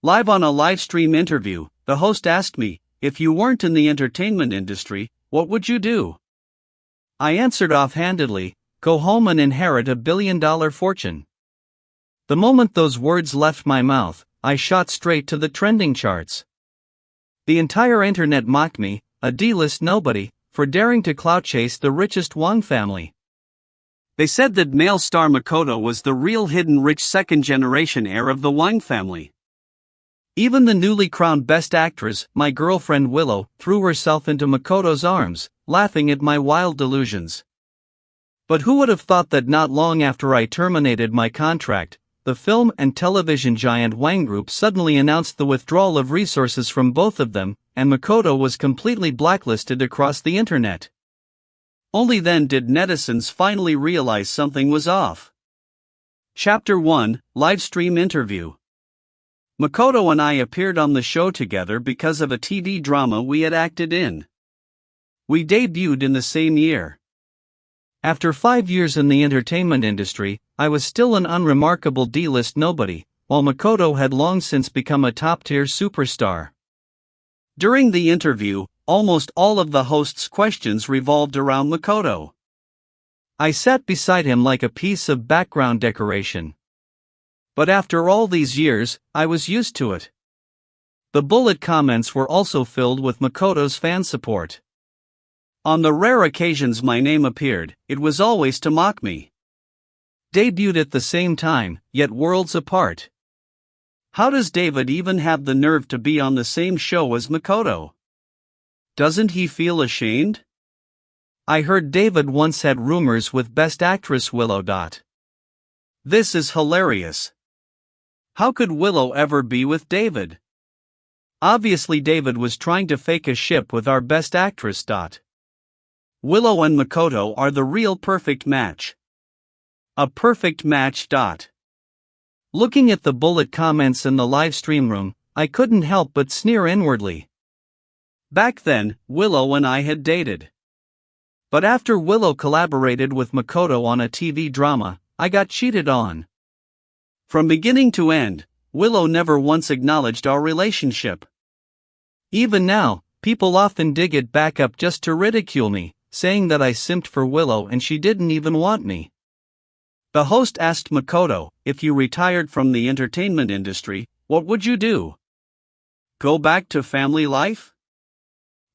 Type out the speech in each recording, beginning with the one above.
Live on a livestream interview, the host asked me, if you weren't in the entertainment industry, what would you do? I answered offhandedly, go home and inherit $1 billion fortune. The moment those words left my mouth, I shot straight to the trending charts. The entire internet mocked me, a D-list nobody, for daring to clout-chase the richest Wang family. They said that male star Makoto was the real hidden rich second-generation heir of the Wang family. Even the newly crowned Best Actress, my girlfriend Willow, threw herself into Makoto's arms, laughing at my wild delusions. But who would have thought that not long after I terminated my contract, the film and television giant Wang Group suddenly announced the withdrawal of resources from both of them, and Makoto was completely blacklisted across the internet. Only then did netizens finally realize something was off. Chapter 1, Livestream Interview. Makoto and I appeared on the show together because of a TV drama we had acted in. We debuted in the same year. After 5 years in the entertainment industry, I was still an unremarkable D-list nobody, while Makoto had long since become a top-tier superstar. During the interview, almost all of the host's questions revolved around Makoto. I sat beside him like a piece of background decoration. But after all these years, I was used to it. The bullet comments were also filled with Makoto's fan support. On the rare occasions my name appeared, it was always to mock me. Debuted at the same time, yet worlds apart. How does David even have the nerve to be on the same show as Makoto? Doesn't he feel ashamed? I heard David once had rumors with Best Actress Willow. This is hilarious. How could Willow ever be with David? Obviously David was trying to fake a ship with our Best Actress. Willow and Makoto are the real perfect match. A perfect match. Looking at the bullet comments in the livestream room, I couldn't help but sneer inwardly. Back then, Willow and I had dated. But after Willow collaborated with Makoto on a TV drama, I got cheated on. From beginning to end, Willow never once acknowledged our relationship. Even now, people often dig it back up just to ridicule me, saying that I simped for Willow and she didn't even want me. The host asked Makoto, if you retired from the entertainment industry, what would you do? Go back to family life?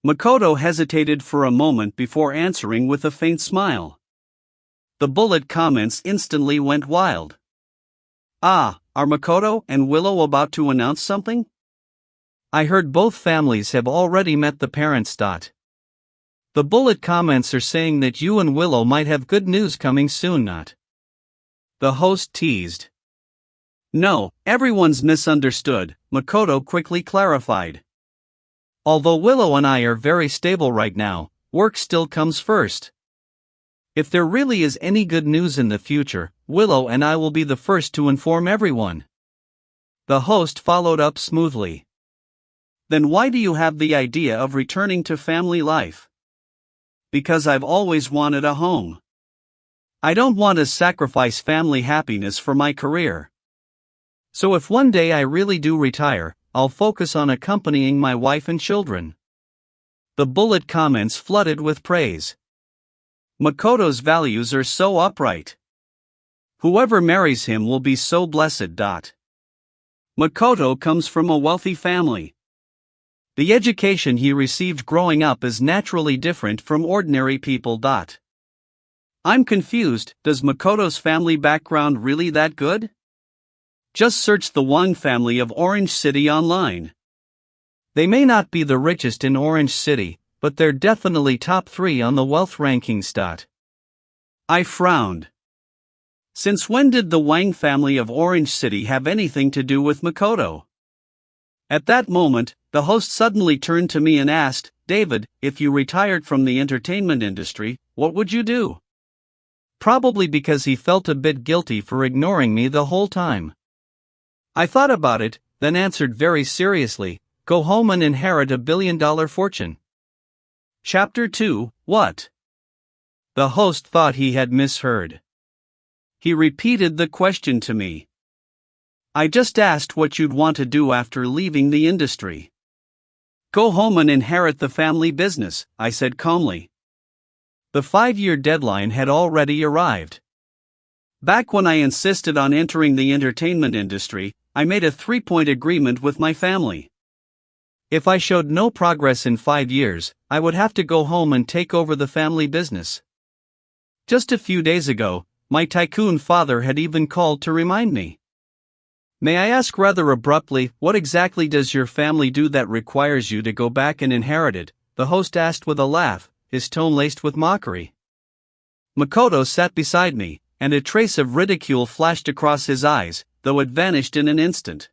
Makoto hesitated for a moment before answering with a faint smile. The bullet comments instantly went wild. Are Makoto and Willow about to announce something? I heard both families have already met the parents. The bullet comments are saying that you and Willow might have good news coming soon. The host teased. No, everyone's misunderstood, Makoto quickly clarified. Although Willow and I are very stable right now, work still comes first. If there really is any good news in the future, Willow and I will be the first to inform everyone. The host followed up smoothly. Then why do you have the idea of returning to family life? Because I've always wanted a home. I don't want to sacrifice family happiness for my career. So if one day I really do retire, I'll focus on accompanying my wife and children. The bullet comments flooded with praise. Makoto's values are so upright. Whoever marries him will be so blessed. Makoto comes from a wealthy family. The education he received growing up is naturally different from ordinary people. I'm confused, does Makoto's family background really that good? Just search the Wang family of Orange City online. They may not be the richest in Orange City, but they're definitely top 3 on the wealth rankings. I frowned. Since when did the Wang family of Orange City have anything to do with Makoto? At that moment, the host suddenly turned to me and asked, David, if you retired from the entertainment industry, what would you do? Probably because he felt a bit guilty for ignoring me the whole time. I thought about it, then answered very seriously, go home and inherit $1 billion fortune. Chapter 2, What? The host thought he had misheard. He repeated the question to me. I just asked what you'd want to do after leaving the industry. Go home and inherit the family business, I said calmly. The 5-year deadline had already arrived. Back when I insisted on entering the entertainment industry, I made a 3-point agreement with my family. If I showed no progress in 5 years, I would have to go home and take over the family business. Just a few days ago, my tycoon father had even called to remind me. May I ask rather abruptly, what exactly does your family do that requires you to go back and inherit it? The host asked with a laugh, his tone laced with mockery. Makoto sat beside me, and a trace of ridicule flashed across his eyes, though it vanished in an instant.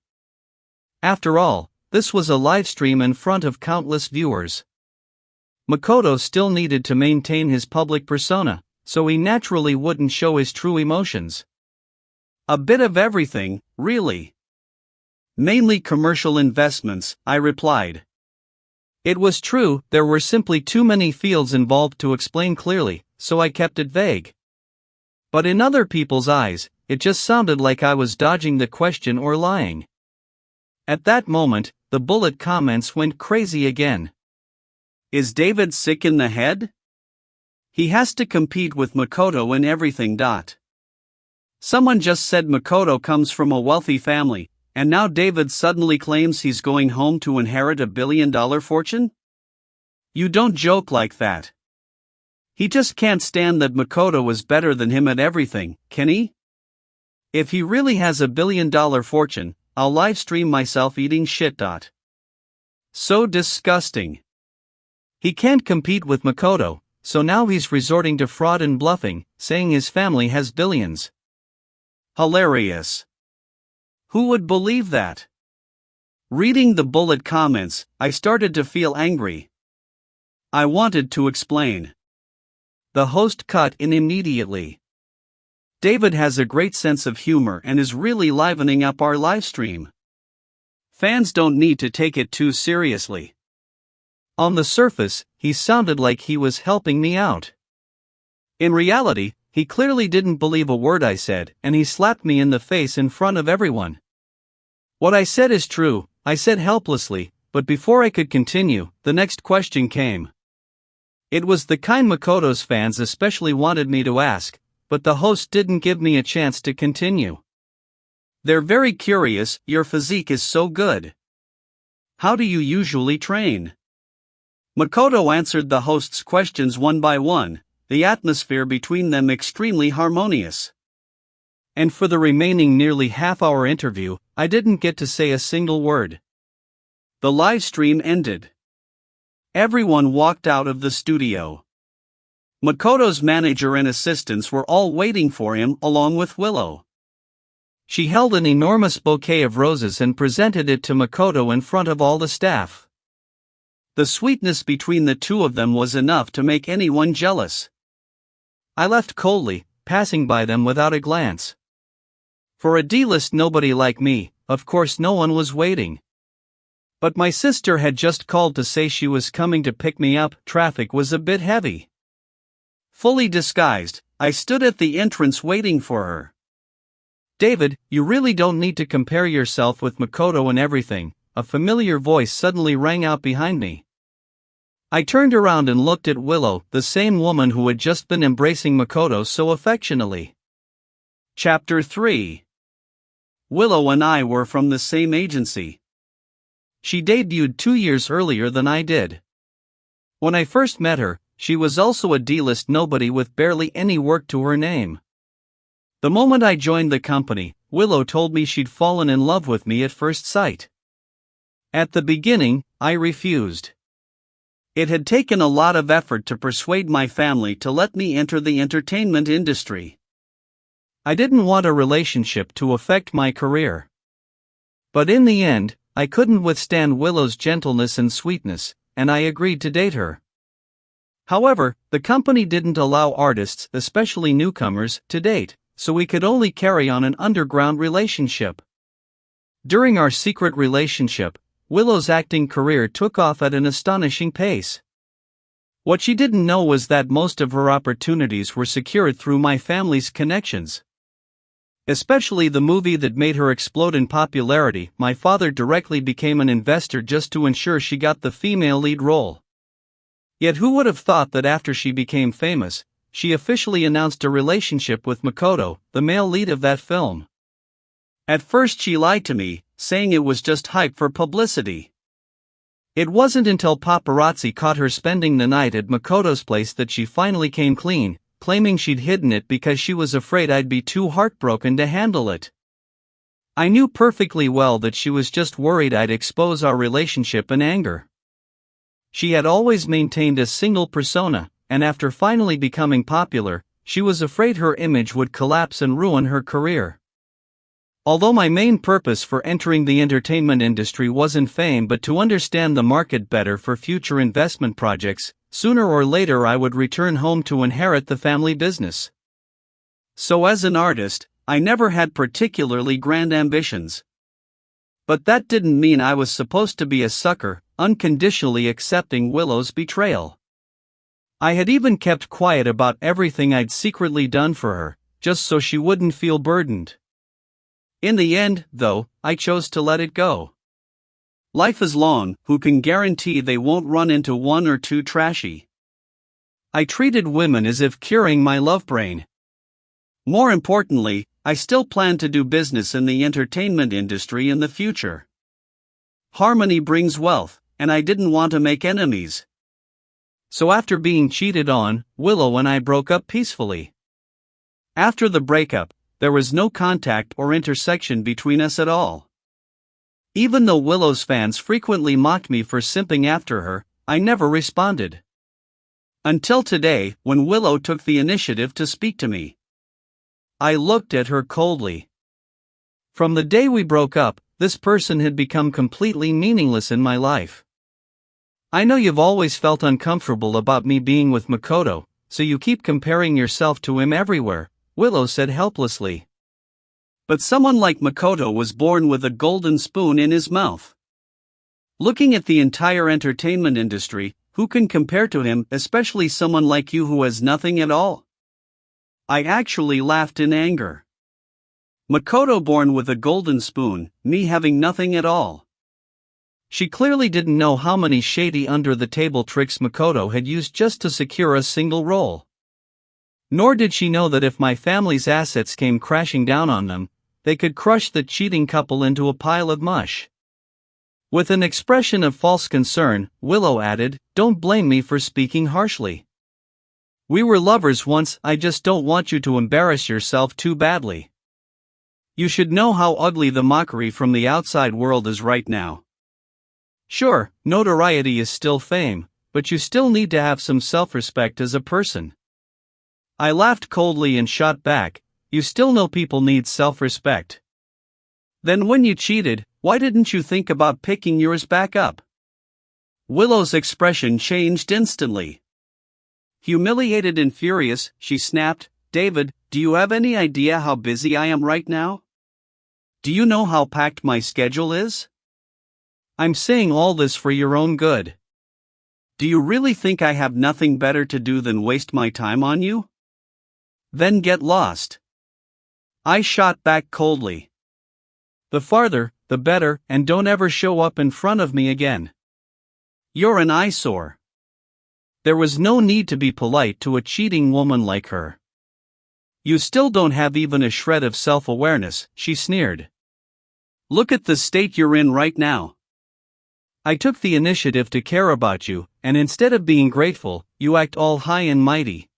After all, this was a live stream in front of countless viewers. Makoto still needed to maintain his public persona, so he naturally wouldn't show his true emotions. A bit of everything, really. Mainly commercial investments, I replied. It was true, there were simply too many fields involved to explain clearly, so I kept it vague. But in other people's eyes, it just sounded like I was dodging the question or lying. At that moment, the bullet comments went crazy again. Is David sick in the head? He has to compete with Makoto in everything. Someone just said Makoto comes from a wealthy family, and now David suddenly claims he's going home to inherit a billion-dollar fortune? You don't joke like that. He just can't stand that Makoto is better than him at everything, can he? If he really has a billion-dollar fortune, I'll livestream myself eating shit. So disgusting. He can't compete with Makoto, so now he's resorting to fraud and bluffing, saying his family has billions. Hilarious. Who would believe that? Reading the bullet comments, I started to feel angry. I wanted to explain. The host cut in immediately. David has a great sense of humor and is really livening up our livestream. Fans don't need to take it too seriously. On the surface, he sounded like he was helping me out. In reality, he clearly didn't believe a word I said, and he slapped me in the face in front of everyone. What I said is true, I said helplessly, but before I could continue, the next question came. It was the kind Makoto's fans especially wanted me to ask, but the host didn't give me a chance to continue. They're very curious, your physique is so good. How do you usually train? Makoto answered the host's questions one by one, the atmosphere between them extremely harmonious. And for the remaining nearly half-hour interview, I didn't get to say a single word. The live stream ended. Everyone walked out of the studio. Makoto's manager and assistants were all waiting for him along with Willow. She held an enormous bouquet of roses and presented it to Makoto in front of all the staff. The sweetness between the two of them was enough to make anyone jealous. I left coldly, passing by them without a glance. For a D-list nobody like me, of course no one was waiting. But my sister had just called to say she was coming to pick me up. Traffic was a bit heavy. Fully disguised, I stood at the entrance waiting for her. David, you really don't need to compare yourself with Makoto and everything, a familiar voice suddenly rang out behind me. I turned around and looked at Willow, the same woman who had just been embracing Makoto so affectionately. Chapter 3. Willow and I were from the same agency. She debuted 2 years earlier than I did. When I first met her, she was also a D-list nobody with barely any work to her name. The moment I joined the company, Willow told me she'd fallen in love with me at first sight. At the beginning, I refused. It had taken a lot of effort to persuade my family to let me enter the entertainment industry. I didn't want a relationship to affect my career. But in the end, I couldn't withstand Willow's gentleness and sweetness, and I agreed to date her. However, the company didn't allow artists, especially newcomers, to date, so we could only carry on an underground relationship. During our secret relationship, Willow's acting career took off at an astonishing pace. What she didn't know was that most of her opportunities were secured through my family's connections. Especially the movie that made her explode in popularity. My father directly became an investor just to ensure she got the female lead role. Yet who would have thought that after she became famous, she officially announced a relationship with Makoto, the male lead of that film. At first she lied to me, saying it was just hype for publicity. It wasn't until paparazzi caught her spending the night at Makoto's place that she finally came clean, claiming she'd hidden it because she was afraid I'd be too heartbroken to handle it. I knew perfectly well that she was just worried I'd expose our relationship in anger. She had always maintained a single persona, and after finally becoming popular, she was afraid her image would collapse and ruin her career. Although my main purpose for entering the entertainment industry wasn't fame but to understand the market better for future investment projects, sooner or later I would return home to inherit the family business. So as an artist, I never had particularly grand ambitions. But that didn't mean I was supposed to be a sucker, unconditionally accepting Willow's betrayal. I had even kept quiet about everything I'd secretly done for her, just so she wouldn't feel burdened. In the end, though, I chose to let it go. Life is long, who can guarantee they won't run into one or two trashy? I treated women as if curing my love brain. More importantly, I still plan to do business in the entertainment industry in the future. Harmony brings wealth, and I didn't want to make enemies. So after being cheated on, Willow and I broke up peacefully. After the breakup, there was no contact or intersection between us at all. Even though Willow's fans frequently mocked me for simping after her, I never responded. Until today, when Willow took the initiative to speak to me. I looked at her coldly. From the day we broke up, this person had become completely meaningless in my life. I know you've always felt uncomfortable about me being with Makoto, so you keep comparing yourself to him everywhere, Willow said helplessly. But someone like Makoto was born with a golden spoon in his mouth. Looking at the entire entertainment industry, who can compare to him, especially someone like you who has nothing at all? I actually laughed in anger. Makoto born with a golden spoon, me having nothing at all. She clearly didn't know how many shady under-the-table tricks Makoto had used just to secure a single role. Nor did she know that if my family's assets came crashing down on them, they could crush the cheating couple into a pile of mush. With an expression of false concern, Willow added, "Don't blame me for speaking harshly. We were lovers once, I just don't want you to embarrass yourself too badly. You should know how ugly the mockery from the outside world is right now. Sure, notoriety is still fame, but you still need to have some self-respect as a person." I laughed coldly and shot back, "You still know people need self-respect. Then when you cheated, why didn't you think about picking yours back up?" Willow's expression changed instantly. Humiliated and furious, she snapped, "David, do you have any idea how busy I am right now? Do you know how packed my schedule is? I'm saying all this for your own good. Do you really think I have nothing better to do than waste my time on you? Then get lost." I shot back coldly. "The farther, the better, and don't ever show up in front of me again. You're an eyesore." There was no need to be polite to a cheating woman like her. "You still don't have even a shred of self-awareness," she sneered. "Look at the state you're in right now. I took the initiative to care about you, and instead of being grateful, you act all high and mighty.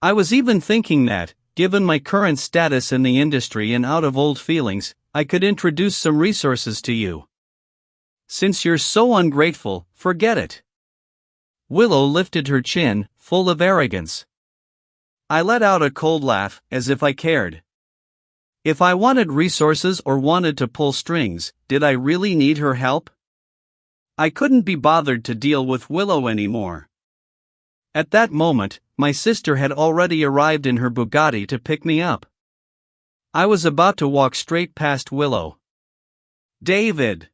I was even thinking that, given my current status in the industry and out of old feelings, I could introduce some resources to you. Since you're so ungrateful, forget it." Willow lifted her chin, full of arrogance. I let out a cold laugh, as if I cared. If I wanted resources or wanted to pull strings, did I really need her help? I couldn't be bothered to deal with Willow anymore. At that moment, my sister had already arrived in her Bugatti to pick me up. I was about to walk straight past Willow. "David!"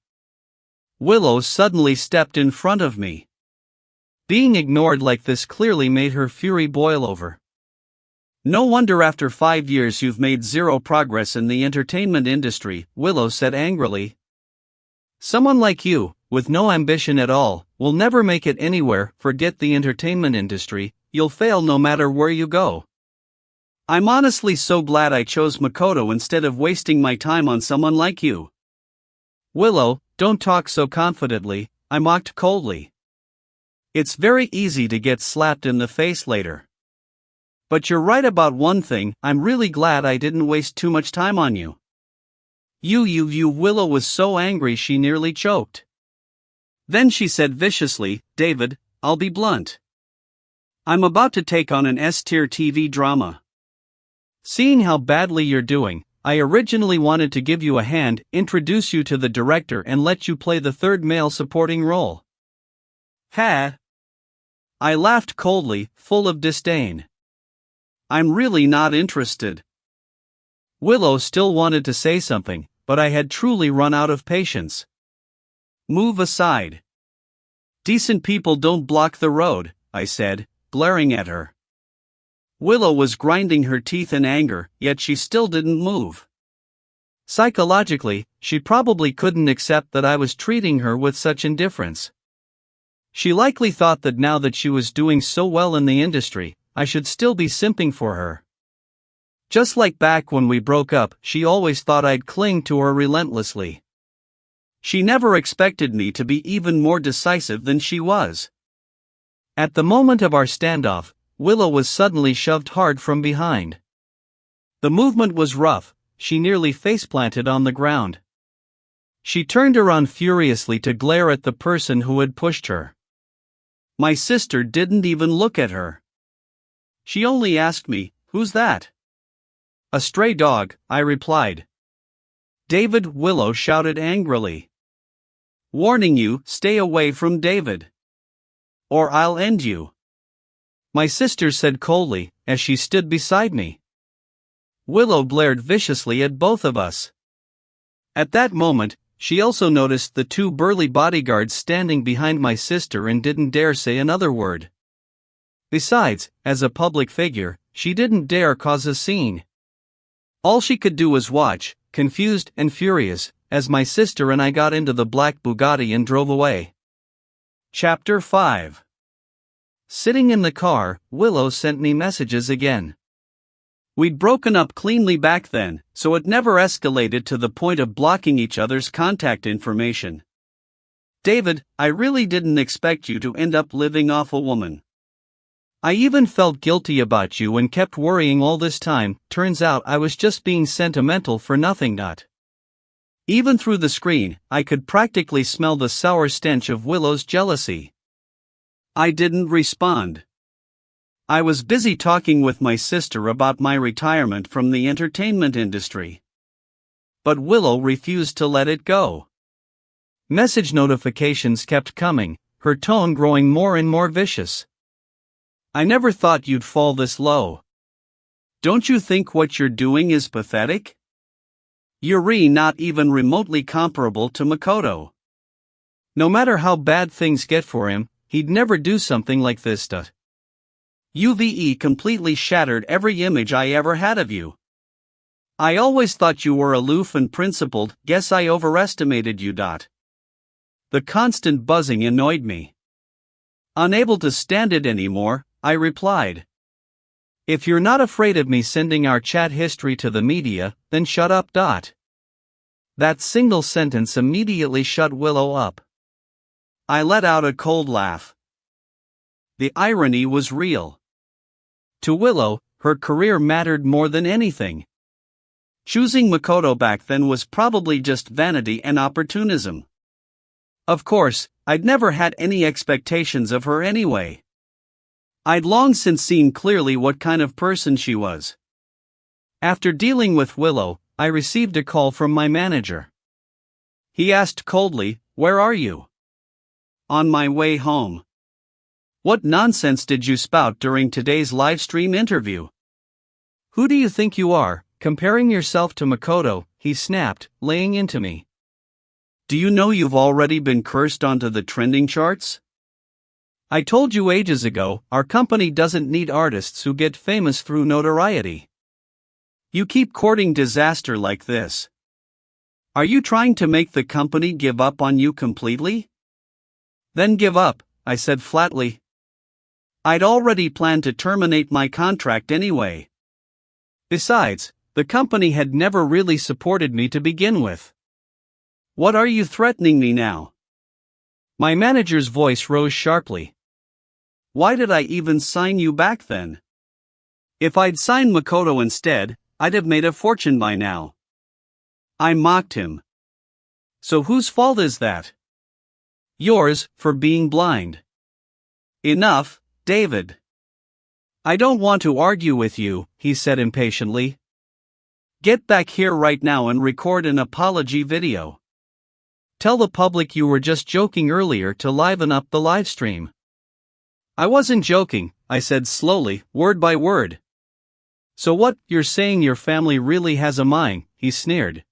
Willow suddenly stepped in front of me. Being ignored like this clearly made her fury boil over. No wonder after 5 years you've made zero progress in the entertainment industry, Willow said angrily. Someone like you, with no ambition at all, will never make it anywhere. Forget the entertainment industry, you'll fail no matter where you go. I'm honestly so glad I chose Makoto instead of wasting my time on someone like you. Willow, don't talk so confidently, I mocked coldly. It's very easy to get slapped in the face later. But you're right about one thing, I'm really glad I didn't waste too much time on you. You, Willow was so angry she nearly choked. Then she said viciously, David, I'll be blunt. I'm about to take on an S-tier TV drama. Seeing how badly you're doing, I originally wanted to give you a hand, introduce you to the director and let you play the third male supporting role. Ha! I laughed coldly, full of disdain. I'm really not interested. Willow still wanted to say something, but I had truly run out of patience. Move aside. Decent people don't block the road, I said, glaring at her. Willow was grinding her teeth in anger, yet she still didn't move. Psychologically, she probably couldn't accept that I was treating her with such indifference. She likely thought that now that she was doing so well in the industry, I should still be simping for her. Just like back when we broke up, she always thought I'd cling to her relentlessly. She never expected me to be even more decisive than she was. At the moment of our standoff, Willow was suddenly shoved hard from behind. The movement was rough, she nearly faceplanted on the ground. She turned around furiously to glare at the person who had pushed her. My sister didn't even look at her. She only asked me, "Who's that?" "A stray dog," I replied. "David," Willow shouted angrily. "Warning you, stay away from David. Or I'll end you," my sister said coldly, as she stood beside me. Willow glared viciously at both of us. At that moment, she also noticed the two burly bodyguards standing behind my sister and didn't dare say another word. Besides, as a public figure, she didn't dare cause a scene. All she could do was watch, confused and furious, as my sister and I got into the black Bugatti and drove away. Chapter 5. Sitting in the car, Willow sent me messages again. We'd broken up cleanly back then, so it never escalated to the point of blocking each other's contact information. David, I really didn't expect you to end up living off a woman. I even felt guilty about you and kept worrying all this time. Turns out I was just being sentimental for nothing. Even through the screen, I could practically smell the sour stench of Willow's jealousy. I didn't respond. I was busy talking with my sister about my retirement from the entertainment industry. But Willow refused to let it go. Message notifications kept coming, her tone growing more and more vicious. I never thought you'd fall this low. Don't you think what you're doing is pathetic? You're not even remotely comparable to Makoto. No matter how bad things get for him, he'd never do something like this. UVE completely shattered every image I ever had of you. I always thought you were aloof and principled, guess I overestimated you. The constant buzzing annoyed me. Unable to stand it anymore, I replied. If you're not afraid of me sending our chat history to the media, then shut up. That single sentence immediately shut Willow up. I let out a cold laugh. The irony was real. To Willow, her career mattered more than anything. Choosing Makoto back then was probably just vanity and opportunism. Of course, I'd never had any expectations of her anyway. I'd long since seen clearly what kind of person she was. After dealing with Willow, I received a call from my manager. He asked coldly, "Where are you?" "On my way home." "What nonsense did you spout during today's livestream interview?" "Who do you think you are, comparing yourself to Makoto?" he snapped, laying into me. "Do you know you've already been cursed onto the trending charts?" I told you ages ago, our company doesn't need artists who get famous through notoriety. You keep courting disaster like this. Are you trying to make the company give up on you completely? Then give up, I said flatly. I'd already planned to terminate my contract anyway. Besides, the company had never really supported me to begin with. What are you threatening me now? My manager's voice rose sharply. Why did I even sign you back then? If I'd signed Makoto instead, I'd have made a fortune by now. I mocked him. So whose fault is that? Yours, for being blind. Enough, David. I don't want to argue with you, he said impatiently. Get back here right now and record an apology video. Tell the public you were just joking earlier to liven up the livestream. I wasn't joking, I said slowly, word by word. So what, you're saying your family really has a mine, he sneered.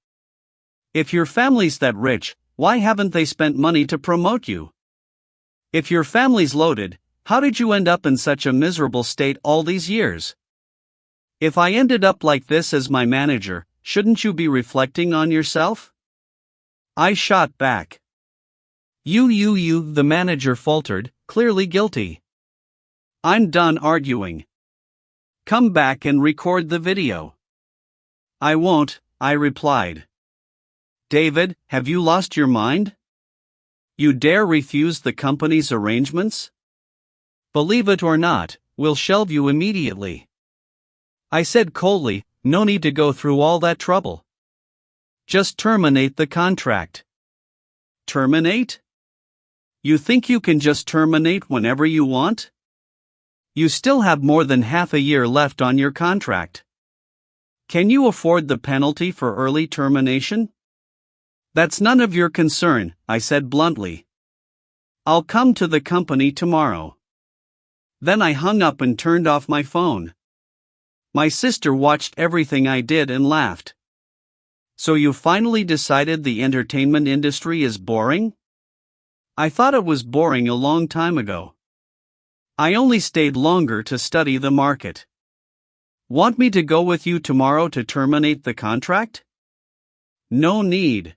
If your family's that rich, why haven't they spent money to promote you? If your family's loaded, how did you end up in such a miserable state all these years? If I ended up like this as my manager, shouldn't you be reflecting on yourself? I shot back. You, the manager faltered, clearly guilty. I'm done arguing. Come back and record the video. I won't, I replied. David, have you lost your mind? You dare refuse the company's arrangements? Believe it or not, we'll shelve you immediately. I said coldly, no need to go through all that trouble. Just terminate the contract. Terminate? You think you can just terminate whenever you want? You still have more than half a year left on your contract. Can you afford the penalty for early termination? That's none of your concern, I said bluntly. I'll come to the company tomorrow. Then I hung up and turned off my phone. My sister watched everything I did and laughed. So you finally decided the entertainment industry is boring? I thought it was boring a long time ago. I only stayed longer to study the market. Want me to go with you tomorrow to terminate the contract? No need.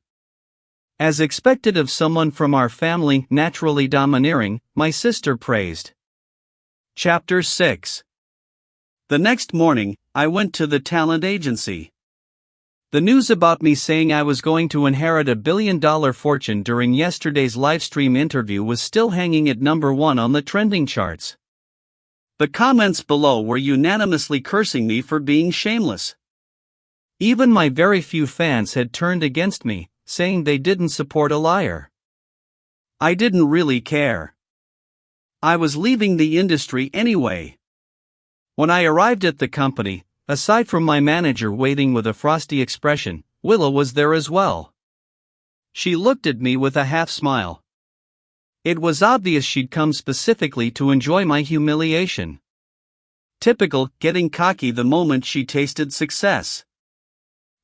As expected of someone from our family naturally domineering, my sister praised. Chapter 6. The next morning, I went to the talent agency. The news about me saying I was going to inherit a billion-dollar fortune during yesterday's livestream interview was still hanging at number 1 on the trending charts. The comments below were unanimously cursing me for being shameless. Even my very few fans had turned against me, saying they didn't support a liar. I didn't really care. I was leaving the industry anyway. When I arrived at the company, aside from my manager waiting with a frosty expression, Willow was there as well. She looked at me with a half-smile. It was obvious she'd come specifically to enjoy my humiliation. Typical, getting cocky the moment she tasted success.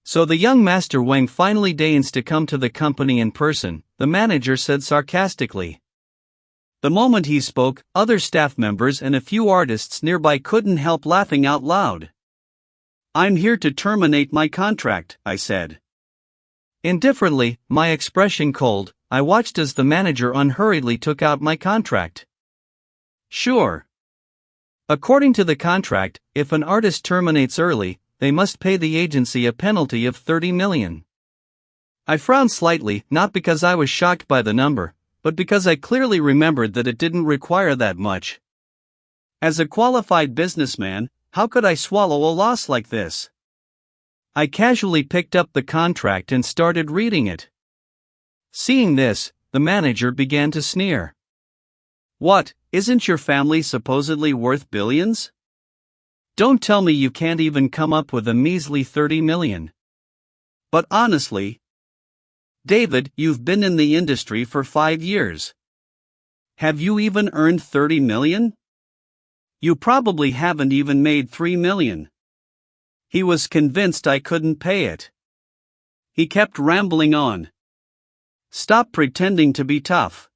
So the young Master Wang finally deigns to come to the company in person, the manager said sarcastically. The moment he spoke, other staff members and a few artists nearby couldn't help laughing out loud. I'm here to terminate my contract, I said. Indifferently, my expression cold, I watched as the manager unhurriedly took out my contract. Sure. According to the contract, if an artist terminates early, they must pay the agency a penalty of $30 million. I frowned slightly, not because I was shocked by the number, but because I clearly remembered that it didn't require that much. As a qualified businessman, how could I swallow a loss like this? I casually picked up the contract and started reading it. Seeing this, the manager began to sneer. What, isn't your family supposedly worth billions? Don't tell me you can't even come up with a measly $30 million. But honestly, David, you've been in the industry for 5 years. Have you even earned $30 million? You probably haven't even made $3 million. He was convinced I couldn't pay it. He kept rambling on. Stop pretending to be tough.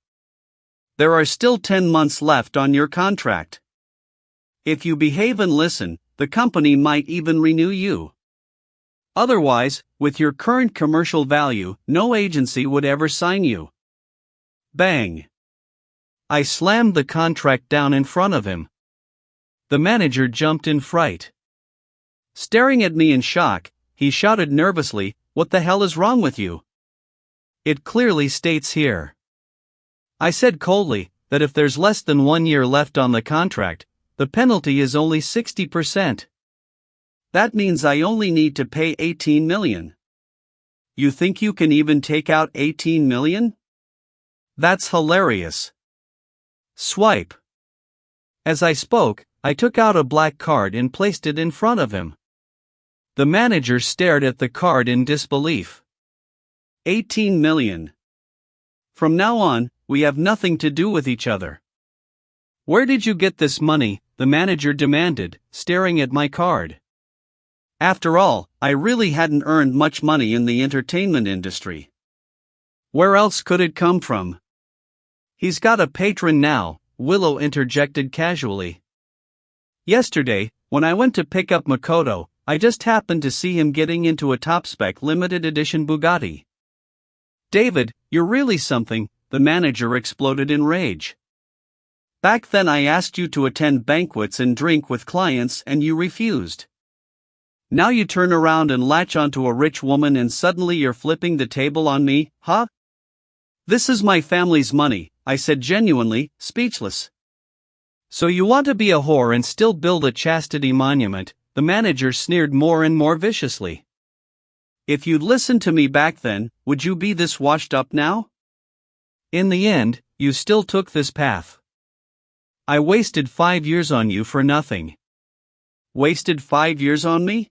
there are still 10 months left on your contract. If you behave and listen, the company might even renew you. Otherwise, with your current commercial value, no agency would ever sign you. Bang! I slammed the contract down in front of him. The manager jumped in fright. Staring at me in shock, he shouted nervously, "What the hell is wrong with you? It clearly states here." I said coldly that if there's less than 1 year left on the contract, the penalty is only 60%. That means I only need to pay $18 million. You think you can even take out $18 million? That's hilarious. Swipe. As I spoke, I took out a black card and placed it in front of him. The manager stared at the card in disbelief. 18 million. From now on, we have nothing to do with each other. Where did you get this money? The manager demanded, staring at my card. After all, I really hadn't earned much money in the entertainment industry. Where else could it come from? He's got a patron now, Willow interjected casually. Yesterday, when I went to pick up Makoto, I just happened to see him getting into a top-spec limited edition Bugatti. David, you're really something, the manager exploded in rage. Back then I asked you to attend banquets and drink with clients and you refused. Now you turn around and latch onto a rich woman and suddenly you're flipping the table on me, huh? This is my family's money, I said genuinely, speechless. So you want to be a whore and still build a chastity monument, the manager sneered more and more viciously. If you'd listened to me back then, would you be this washed up now? In the end, you still took this path. I wasted 5 years on you for nothing. Wasted 5 years on me?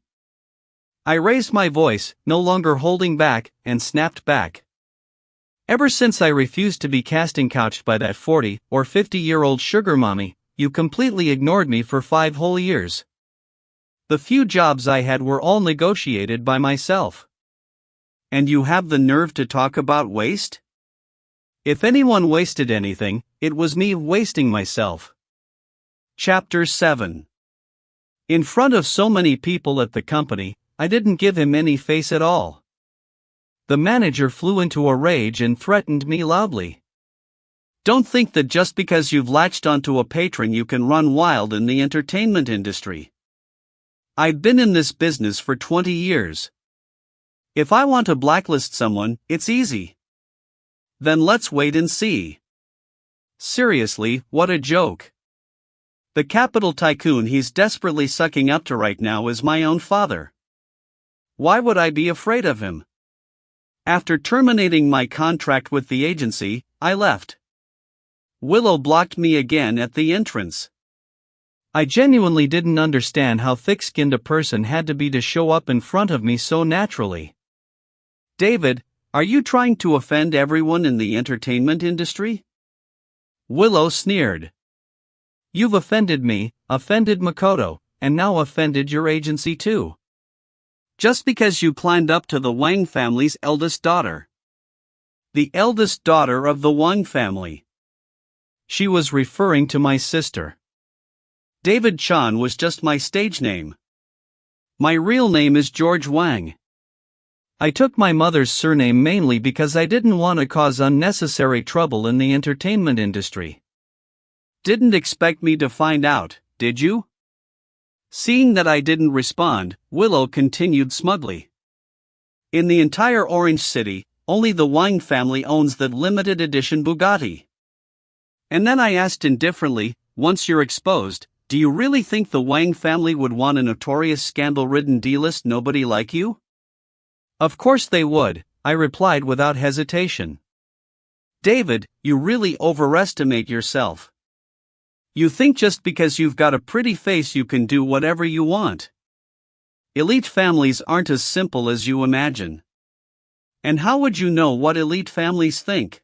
I raised my voice, no longer holding back, and snapped back. Ever since I refused to be casting couched by that 40 or 50-year-old sugar mommy, you completely ignored me for 5 whole years. The few jobs I had were all negotiated by myself. And you have the nerve to talk about waste? If anyone wasted anything, it was me wasting myself. Chapter 7. In front of so many people at the company, I didn't give him any face at all. The manager flew into a rage and threatened me loudly. Don't think that just because you've latched onto a patron you can run wild in the entertainment industry. I've been in this business for 20 years. If I want to blacklist someone, it's easy. Then let's wait and see. Seriously, what a joke. The capital tycoon he's desperately sucking up to right now is my own father. Why would I be afraid of him? After terminating my contract with the agency, I left. Willow blocked me again at the entrance. I genuinely didn't understand how thick-skinned a person had to be to show up in front of me so naturally. David, are you trying to offend everyone in the entertainment industry? Willow sneered. You've offended me, offended Makoto, and now offended your agency too. Just because you climbed up to the Wang family's eldest daughter. The eldest daughter of the Wang family. She was referring to my sister. David Chan was just my stage name. My real name is George Wang. I took my mother's surname mainly because I didn't want to cause unnecessary trouble in the entertainment industry. Didn't expect me to find out, did you? Seeing that I didn't respond, Willow continued smugly. In the entire Orange City, only the Wang family owns the limited edition Bugatti. And then I asked indifferently, once you're exposed, do you really think the Wang family would want a notorious scandal-ridden D-list nobody like you? Of course they would, I replied without hesitation. David, you really overestimate yourself. You think just because you've got a pretty face you can do whatever you want. Elite families aren't as simple as you imagine. And how would you know what elite families think?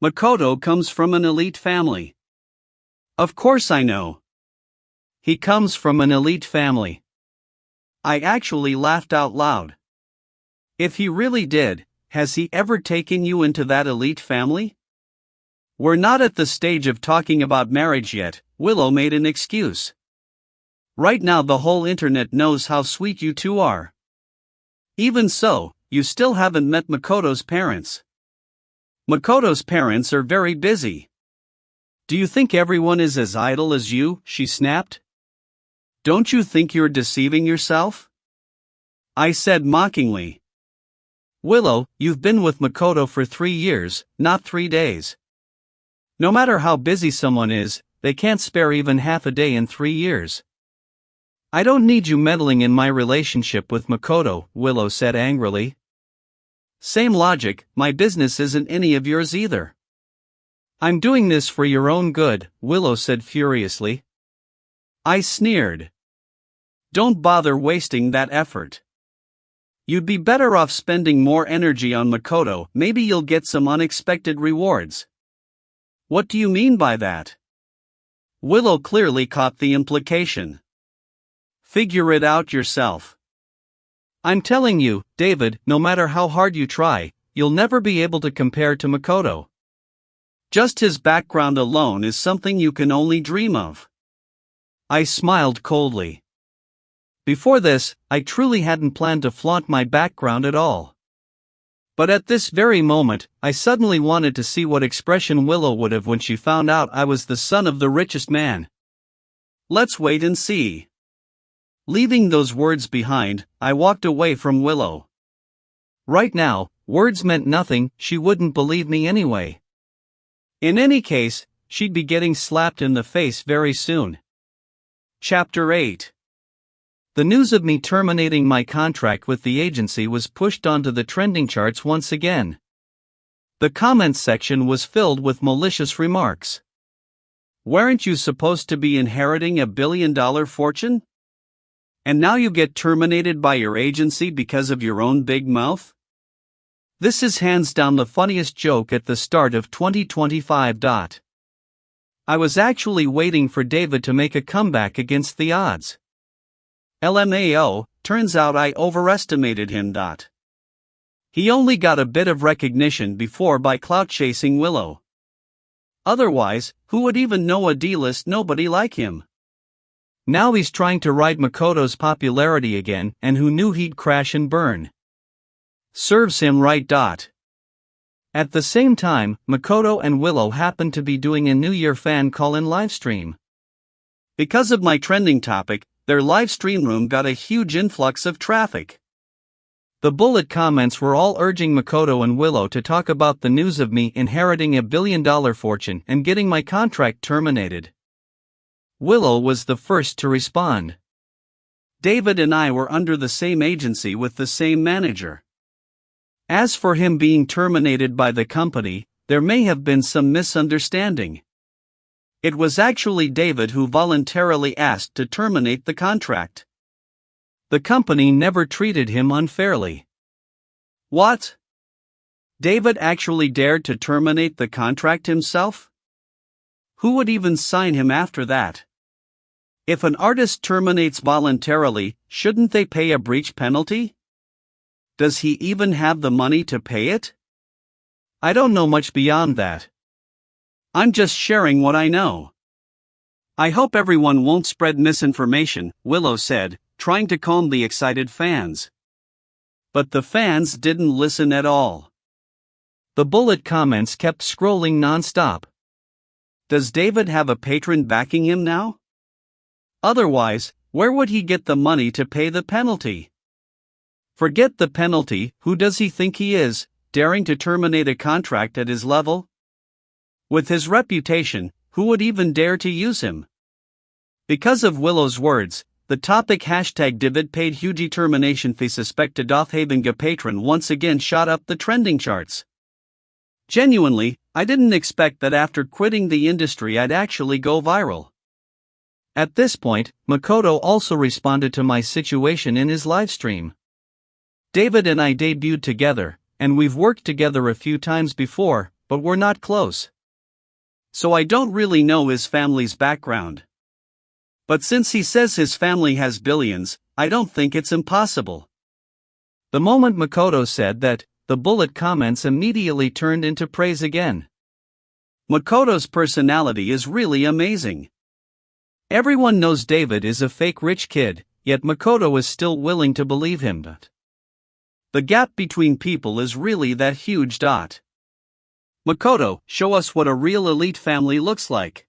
Makoto comes from an elite family. Of course I know. He comes from an elite family. I actually laughed out loud. If he really did, has he ever taken you into that elite family? We're not at the stage of talking about marriage yet, Willow made an excuse. Right now the whole internet knows how sweet you two are. Even so, you still haven't met Makoto's parents. Makoto's parents are very busy. Do you think everyone is as idle as you? She snapped. Don't you think you're deceiving yourself? I said mockingly. Willow, you've been with Makoto for 3 years, not 3 days. No matter how busy someone is, they can't spare even half a day in 3 years. I don't need you meddling in my relationship with Makoto, Willow said angrily. Same logic, my business isn't any of yours either. I'm doing this for your own good, Willow said furiously. I sneered. Don't bother wasting that effort. You'd be better off spending more energy on Makoto, maybe you'll get some unexpected rewards. What do you mean by that? Willow clearly caught the implication. Figure it out yourself. I'm telling you, David, no matter how hard you try, you'll never be able to compare to Makoto. Just his background alone is something you can only dream of. I smiled coldly. Before this, I truly hadn't planned to flaunt my background at all. But at this very moment, I suddenly wanted to see what expression Willow would have when she found out I was the son of the richest man. Let's wait and see. Leaving those words behind, I walked away from Willow. Right now, words meant nothing, she wouldn't believe me anyway. In any case, she'd be getting slapped in the face very soon. Chapter 8. The news of me terminating my contract with the agency was pushed onto the trending charts once again. The comments section was filled with malicious remarks. Weren't you supposed to be inheriting a billion-dollar fortune? And now you get terminated by your agency because of your own big mouth? This is hands down the funniest joke at the start of 2025. I was actually waiting for David to make a comeback against the odds. LMAO, turns out I overestimated him. He only got a bit of recognition before by clout-chasing Willow. Otherwise, who would even know a D-list nobody like him? Now he's trying to ride Makoto's popularity again, and who knew he'd crash and burn? Serves him right. At the same time, Makoto and Willow happened to be doing a New Year fan call-in livestream. Because of my trending topic, their livestream room got a huge influx of traffic. The bullet comments were all urging Makoto and Willow to talk about the news of me inheriting a billion-dollar fortune and getting my contract terminated. Willow was the first to respond. David and I were under the same agency with the same manager. As for him being terminated by the company, there may have been some misunderstanding. It was actually David who voluntarily asked to terminate the contract. The company never treated him unfairly. What? David actually dared to terminate the contract himself? Who would even sign him after that? If an artist terminates voluntarily, shouldn't they pay a breach penalty? Does he even have the money to pay it? I don't know much beyond that. I'm just sharing what I know. I hope everyone won't spread misinformation, Willow said, trying to calm the excited fans. But the fans didn't listen at all. The bullet comments kept scrolling non-stop. Does David have a patron backing him now? Otherwise, where would he get the money to pay the penalty? Forget the penalty, who does he think he is, daring to terminate a contract at his level? With his reputation, who would even dare to use him? Because of Willow's words, the topic #David paid huge termination fee suspected offhandedly patron once again shot up the trending charts. Genuinely, I didn't expect that after quitting the industry I'd actually go viral. At this point, Makoto also responded to my situation in his livestream. David and I debuted together, and we've worked together a few times before, but we're not close. So I don't really know his family's background. But since he says his family has billions, I don't think it's impossible. The moment Makoto said that, the bullet comments immediately turned into praise again. Makoto's personality is really amazing. Everyone knows David is a fake rich kid, yet Makoto is still willing to believe him. But the gap between people is really that huge. Makoto, show us what a real elite family looks like.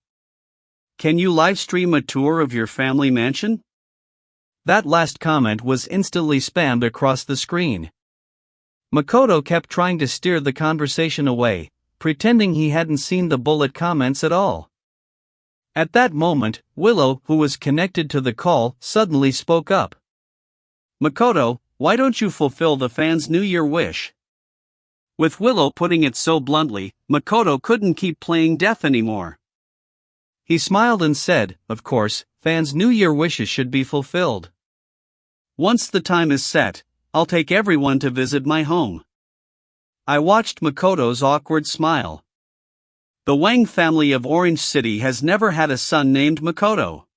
Can you livestream a tour of your family mansion? That last comment was instantly spammed across the screen. Makoto kept trying to steer the conversation away, pretending he hadn't seen the bullet comments at all. At that moment, Willow, who was connected to the call, suddenly spoke up. Makoto, why don't you fulfill the fans' New Year wish? With Willow putting it so bluntly, Makoto couldn't keep playing deaf anymore. He smiled and said, of course, fans' New Year wishes should be fulfilled. Once the time is set, I'll take everyone to visit my home. I watched Makoto's awkward smile. The Wang family of Orange City has never had a son named Makoto.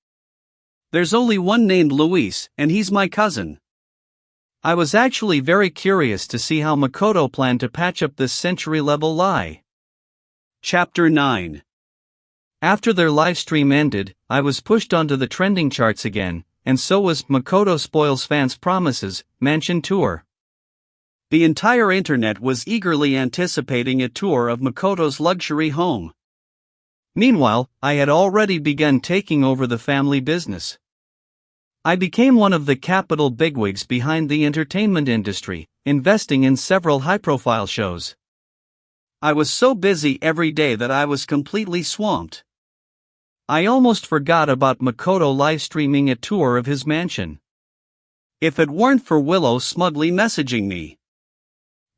There's only one named Luis, and he's my cousin. I was actually very curious to see how Makoto planned to patch up this century-level lie. Chapter 9. After their livestream ended, I was pushed onto the trending charts again, and so was Makoto spoils fans' promises, mansion tour. The entire internet was eagerly anticipating a tour of Makoto's luxury home. Meanwhile, I had already begun taking over the family business. I became one of the capital bigwigs behind the entertainment industry, investing in several high-profile shows. I was so busy every day that I was completely swamped. I almost forgot about Makoto live-streaming a tour of his mansion. If it weren't for Willow smugly messaging me.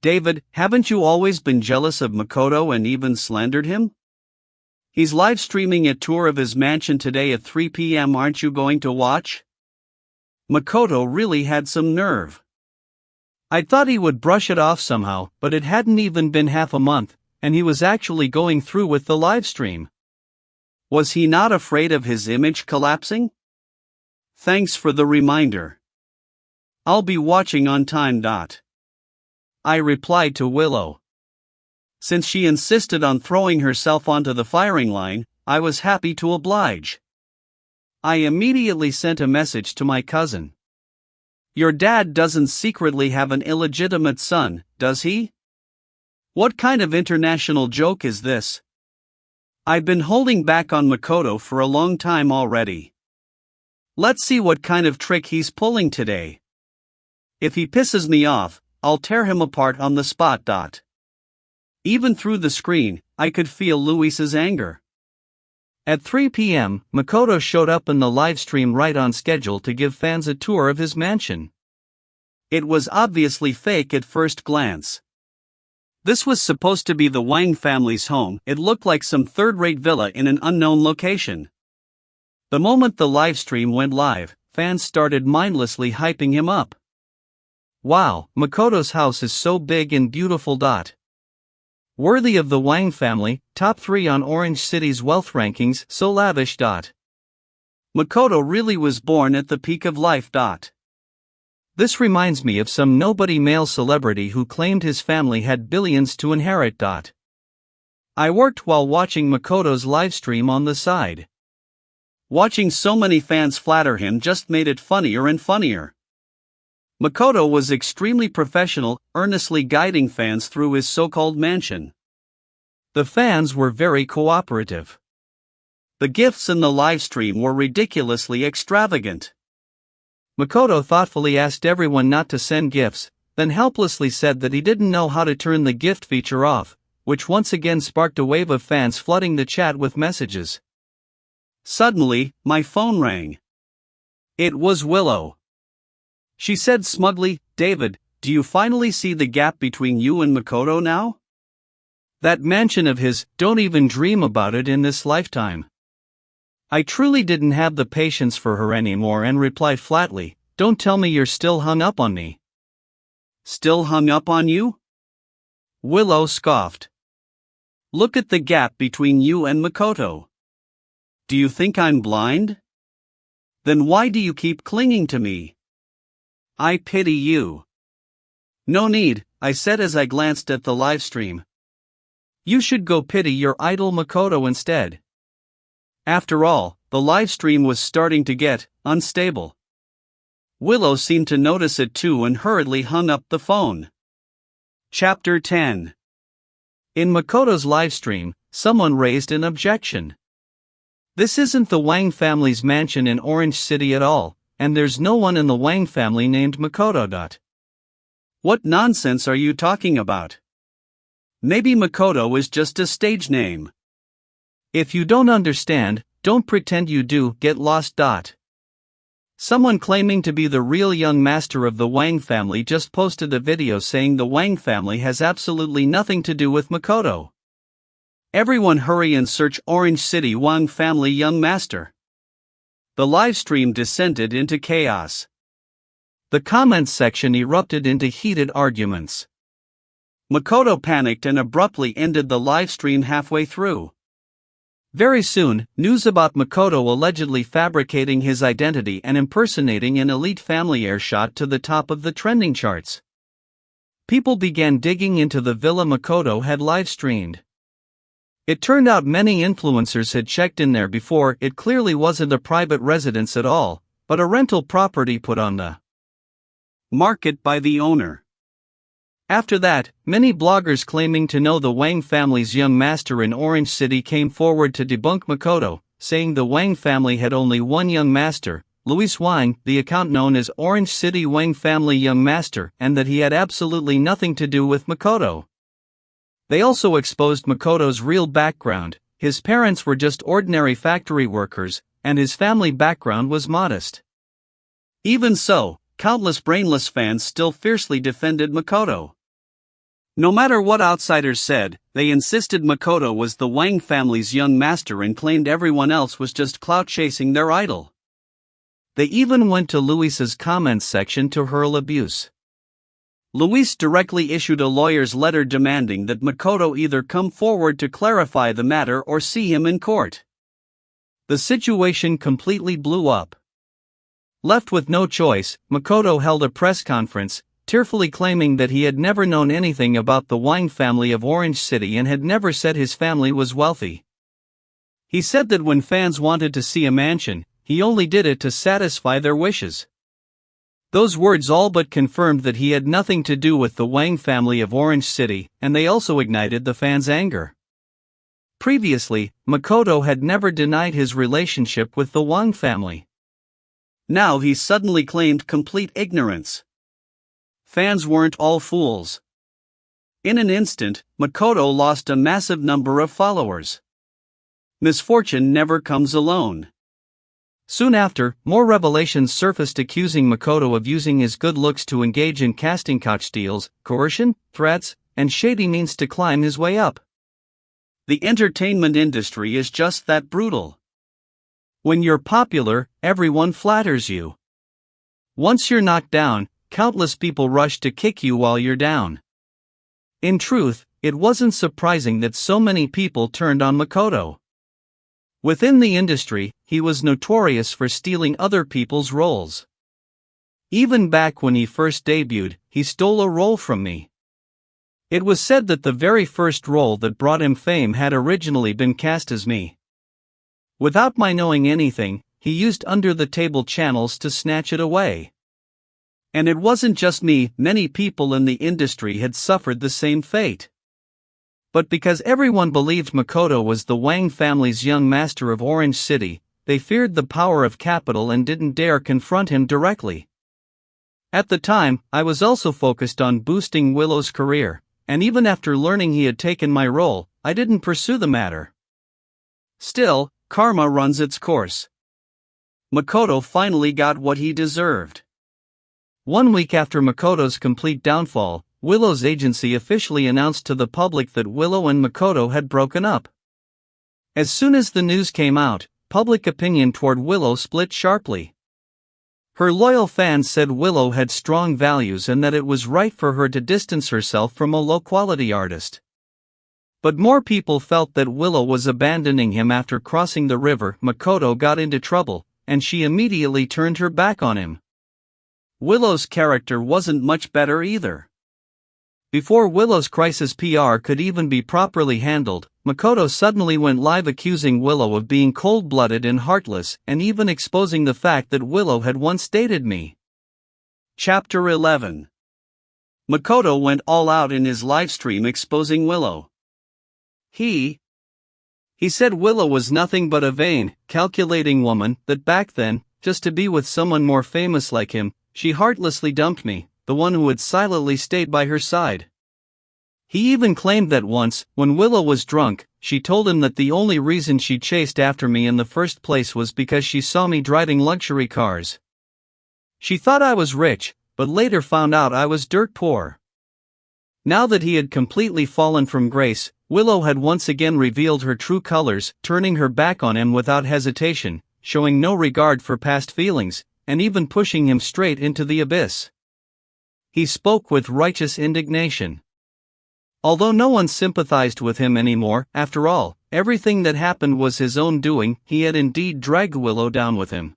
David, haven't you always been jealous of Makoto and even slandered him? He's live-streaming a tour of his mansion today at 3 p.m. Aren't you going to watch? Makoto really had some nerve. I thought he would brush it off somehow, but it hadn't even been half a month, and he was actually going through with the livestream. Was he not afraid of his image collapsing? Thanks for the reminder. I'll be watching on time. I replied to Willow. Since she insisted on throwing herself onto the firing line, I was happy to oblige. I immediately sent a message to my cousin. Your dad doesn't secretly have an illegitimate son, does he? What kind of international joke is this? I've been holding back on Makoto for a long time already. Let's see what kind of trick he's pulling today. If he pisses me off, I'll tear him apart on the spot. Even through the screen, I could feel Luis's anger. At 3 p.m., Makoto showed up in the livestream right on schedule to give fans a tour of his mansion. It was obviously fake at first glance. This was supposed to be the Wang family's home. It looked like some third-rate villa in an unknown location. The moment the livestream went live, fans started mindlessly hyping him up. Wow, Makoto's house is so big and beautiful. Worthy of the Wang family, top 3 on Orange City's wealth rankings, so lavish. Makoto really was born at the peak of life. This reminds me of some nobody male celebrity who claimed his family had billions to inherit. I worked while watching Makoto's livestream on the side. Watching so many fans flatter him just made it funnier and funnier. Makoto was extremely professional, earnestly guiding fans through his so-called mansion. The fans were very cooperative. The gifts in the livestream were ridiculously extravagant. Makoto thoughtfully asked everyone not to send gifts, then helplessly said that he didn't know how to turn the gift feature off, which once again sparked a wave of fans flooding the chat with messages. Suddenly, my phone rang. It was Willow. She said smugly, David, do you finally see the gap between you and Makoto now? That mansion of his, don't even dream about it in this lifetime. I truly didn't have the patience for her anymore and replied flatly, don't tell me you're still hung up on me. Still hung up on you? Willow scoffed. Look at the gap between you and Makoto. Do you think I'm blind? Then why do you keep clinging to me? I pity you. No need, I said as I glanced at the livestream. You should go pity your idol Makoto instead. After all, the livestream was starting to get unstable. Willow seemed to notice it too and hurriedly hung up the phone. Chapter 10. In Makoto's livestream, someone raised an objection. This isn't the Wang family's mansion in Orange City at all, and there's no one in the Wang family named Makoto. What nonsense are you talking about? Maybe Makoto is just a stage name. If you don't understand, don't pretend you do. Get lost. Someone claiming to be the real young master of the Wang family just posted a video saying the Wang family has absolutely nothing to do with Makoto. Everyone hurry and search Orange City Wang family young master. The livestream descended into chaos. The comments section erupted into heated arguments. Makoto panicked and abruptly ended the livestream halfway through. Very soon, news about Makoto allegedly fabricating his identity and impersonating an elite family heir shot to the top of the trending charts. People began digging into the villa Makoto had livestreamed. It turned out many influencers had checked in there before. It clearly wasn't a private residence at all, but a rental property put on the market by the owner. After that, many bloggers claiming to know the Wang family's young master in Orange City came forward to debunk Makoto, saying the Wang family had only one young master, Louis Wang, the account known as Orange City Wang Family Young Master, and that he had absolutely nothing to do with Makoto. They also exposed Makoto's real background. His parents were just ordinary factory workers, and his family background was modest. Even so, countless brainless fans still fiercely defended Makoto. No matter what outsiders said, they insisted Makoto was the Wang family's young master and claimed everyone else was just clout-chasing their idol. They even went to Luis's comments section to hurl abuse. Luis directly issued a lawyer's letter demanding that Makoto either come forward to clarify the matter or see him in court. The situation completely blew up. Left with no choice, Makoto held a press conference, tearfully claiming that he had never known anything about the Wang family of Orange City and had never said his family was wealthy. He said that when fans wanted to see a mansion, he only did it to satisfy their wishes. Those words all but confirmed that he had nothing to do with the Wang family of Orange City, and they also ignited the fans' anger. Previously, Makoto had never denied his relationship with the Wang family. Now he suddenly claimed complete ignorance. Fans weren't all fools. In an instant, Makoto lost a massive number of followers. Misfortune never comes alone. Soon after, more revelations surfaced accusing Makoto of using his good looks to engage in casting couch deals, coercion, threats, and shady means to climb his way up. The entertainment industry is just that brutal. When you're popular, everyone flatters you. Once you're knocked down, countless people rush to kick you while you're down. In truth, it wasn't surprising that so many people turned on Makoto. Within the industry, he was notorious for stealing other people's roles. Even back when he first debuted, he stole a role from me. It was said that the very first role that brought him fame had originally been cast as me. Without my knowing anything, he used under-the-table channels to snatch it away. And it wasn't just me, many people in the industry had suffered the same fate. But because everyone believed Makoto was the Wang family's young master of Orange City, they feared the power of capital and didn't dare confront him directly. At the time, I was also focused on boosting Willow's career, and even after learning he had taken my role, I didn't pursue the matter. Still, karma runs its course. Makoto finally got what he deserved. 1 week after Makoto's complete downfall, Willow's agency officially announced to the public that Willow and Makoto had broken up. As soon as the news came out, public opinion toward Willow split sharply. Her loyal fans said Willow had strong values and that it was right for her to distance herself from a low-quality artist. But more people felt that Willow was abandoning him after crossing the river. Makoto got into trouble, and she immediately turned her back on him. Willow's character wasn't much better either. Before Willow's crisis PR could even be properly handled, Makoto suddenly went live accusing Willow of being cold-blooded and heartless, and even exposing the fact that Willow had once dated me. Chapter 11. Makoto went all out in his livestream exposing Willow. He said Willow was nothing but a vain, calculating woman, that back then, just to be with someone more famous like him, she heartlessly dumped me, the one who had silently stayed by her side. He even claimed that once, when Willow was drunk, she told him that the only reason she chased after me in the first place was because she saw me driving luxury cars. She thought I was rich, but later found out I was dirt poor. Now that he had completely fallen from grace, Willow had once again revealed her true colors, turning her back on him without hesitation, showing no regard for past feelings, and even pushing him straight into the abyss. He spoke with righteous indignation. Although no one sympathized with him anymore, after all, everything that happened was his own doing, he had indeed dragged Willow down with him.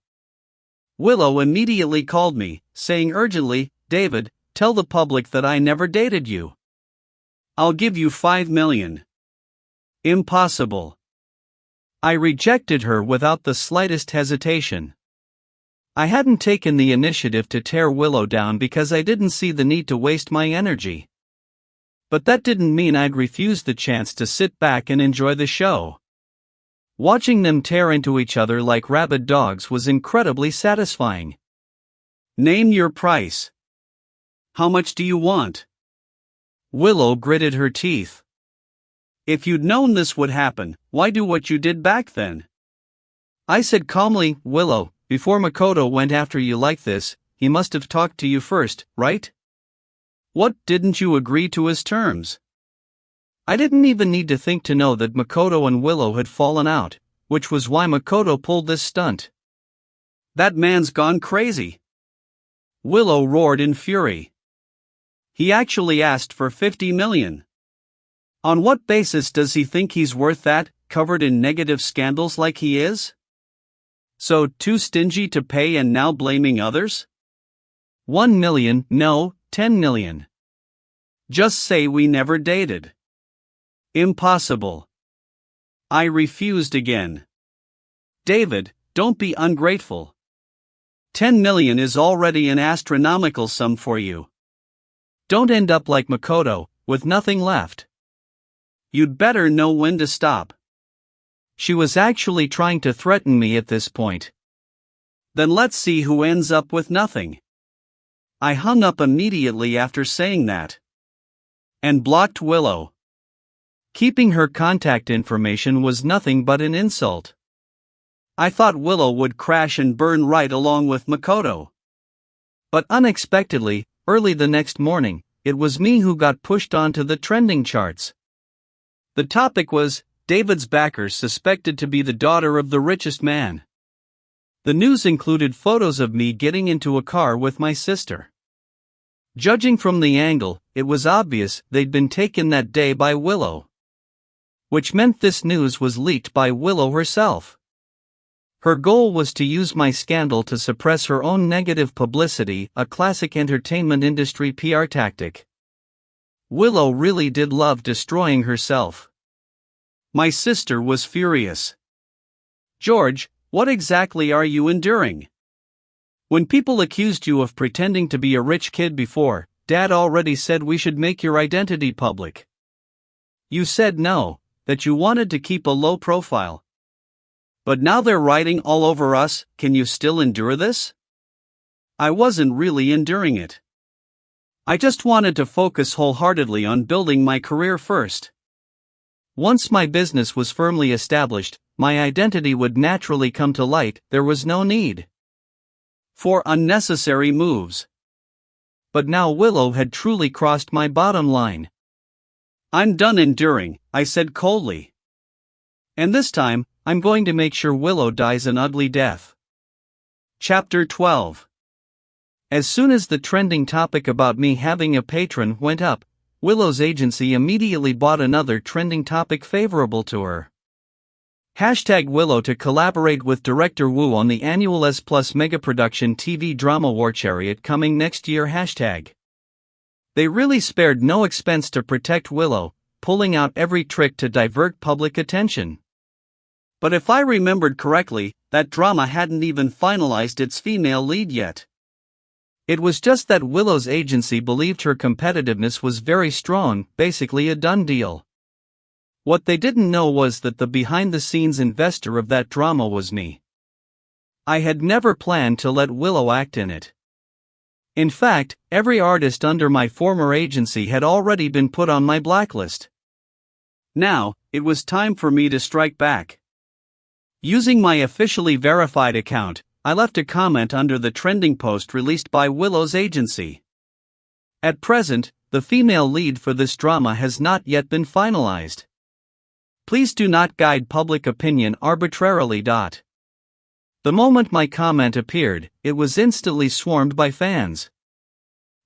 Willow immediately called me, saying urgently, "David, tell the public that I never dated you. I'll give you $5 million. Impossible. I rejected her without the slightest hesitation. I hadn't taken the initiative to tear Willow down because I didn't see the need to waste my energy. But that didn't mean I'd refuse the chance to sit back and enjoy the show. Watching them tear into each other like rabid dogs was incredibly satisfying. Name your price. How much do you want?" Willow gritted her teeth. "If you'd known this would happen, why do what you did back then?" I said calmly, "Willow, before Makoto went after you like this, he must have talked to you first, right? What, didn't you agree to his terms?" I didn't even need to think to know that Makoto and Willow had fallen out, which was why Makoto pulled this stunt. "That man's gone crazy," Willow roared in fury. "He actually asked for $50 million. On what basis does he think he's worth that, covered in negative scandals like he is? So, too stingy to pay and now blaming others? 1 million, no, 10 million. Just say we never dated." Impossible. I refused again. "David, don't be ungrateful. 10 million is already an astronomical sum for you. Don't end up like Makoto, with nothing left. You'd better know when to stop." She was actually trying to threaten me at this point. Then let's see who ends up with nothing. I hung up immediately after saying that. And blocked Willow. Keeping her contact information was nothing but an insult. I thought Willow would crash and burn right along with Makoto. But unexpectedly, early the next morning, it was me who got pushed onto the trending charts. The topic was, David's backers suspected to be the daughter of the richest man. The news included photos of me getting into a car with my sister. Judging from the angle, it was obvious they'd been taken that day by Willow. Which meant this news was leaked by Willow herself. Her goal was to use my scandal to suppress her own negative publicity, a classic entertainment industry PR tactic. Willow really did love destroying herself. My sister was furious. "George, what exactly are you enduring? When people accused you of pretending to be a rich kid before, Dad already said we should make your identity public. You said no, that you wanted to keep a low profile. But now they're writing all over us, can you still endure this?" I wasn't really enduring it. I just wanted to focus wholeheartedly on building my career first. Once my business was firmly established, my identity would naturally come to light, there was no need for unnecessary moves. But now Willow had truly crossed my bottom line. "I'm done enduring," I said coldly. "And this time, I'm going to make sure Willow dies an ugly death." Chapter 12. As soon as the trending topic about me having a patron went up, Willow's agency immediately bought another trending topic favorable to her. #Willow to collaborate with director Wu on the annual S+ mega production TV drama War Chariot coming next year. They really spared no expense to protect Willow, pulling out every trick to divert public attention. But if I remembered correctly, that drama hadn't even finalized its female lead yet. It was just that Willow's agency believed her competitiveness was very strong, basically a done deal. What they didn't know was that the behind-the-scenes investor of that drama was me. I had never planned to let Willow act in it. In fact, every artist under my former agency had already been put on my blacklist. Now, it was time for me to strike back. Using my officially verified account, I left a comment under the trending post released by Willow's agency. At present, the female lead for this drama has not yet been finalized. Please do not guide public opinion arbitrarily. The moment my comment appeared, it was instantly swarmed by fans.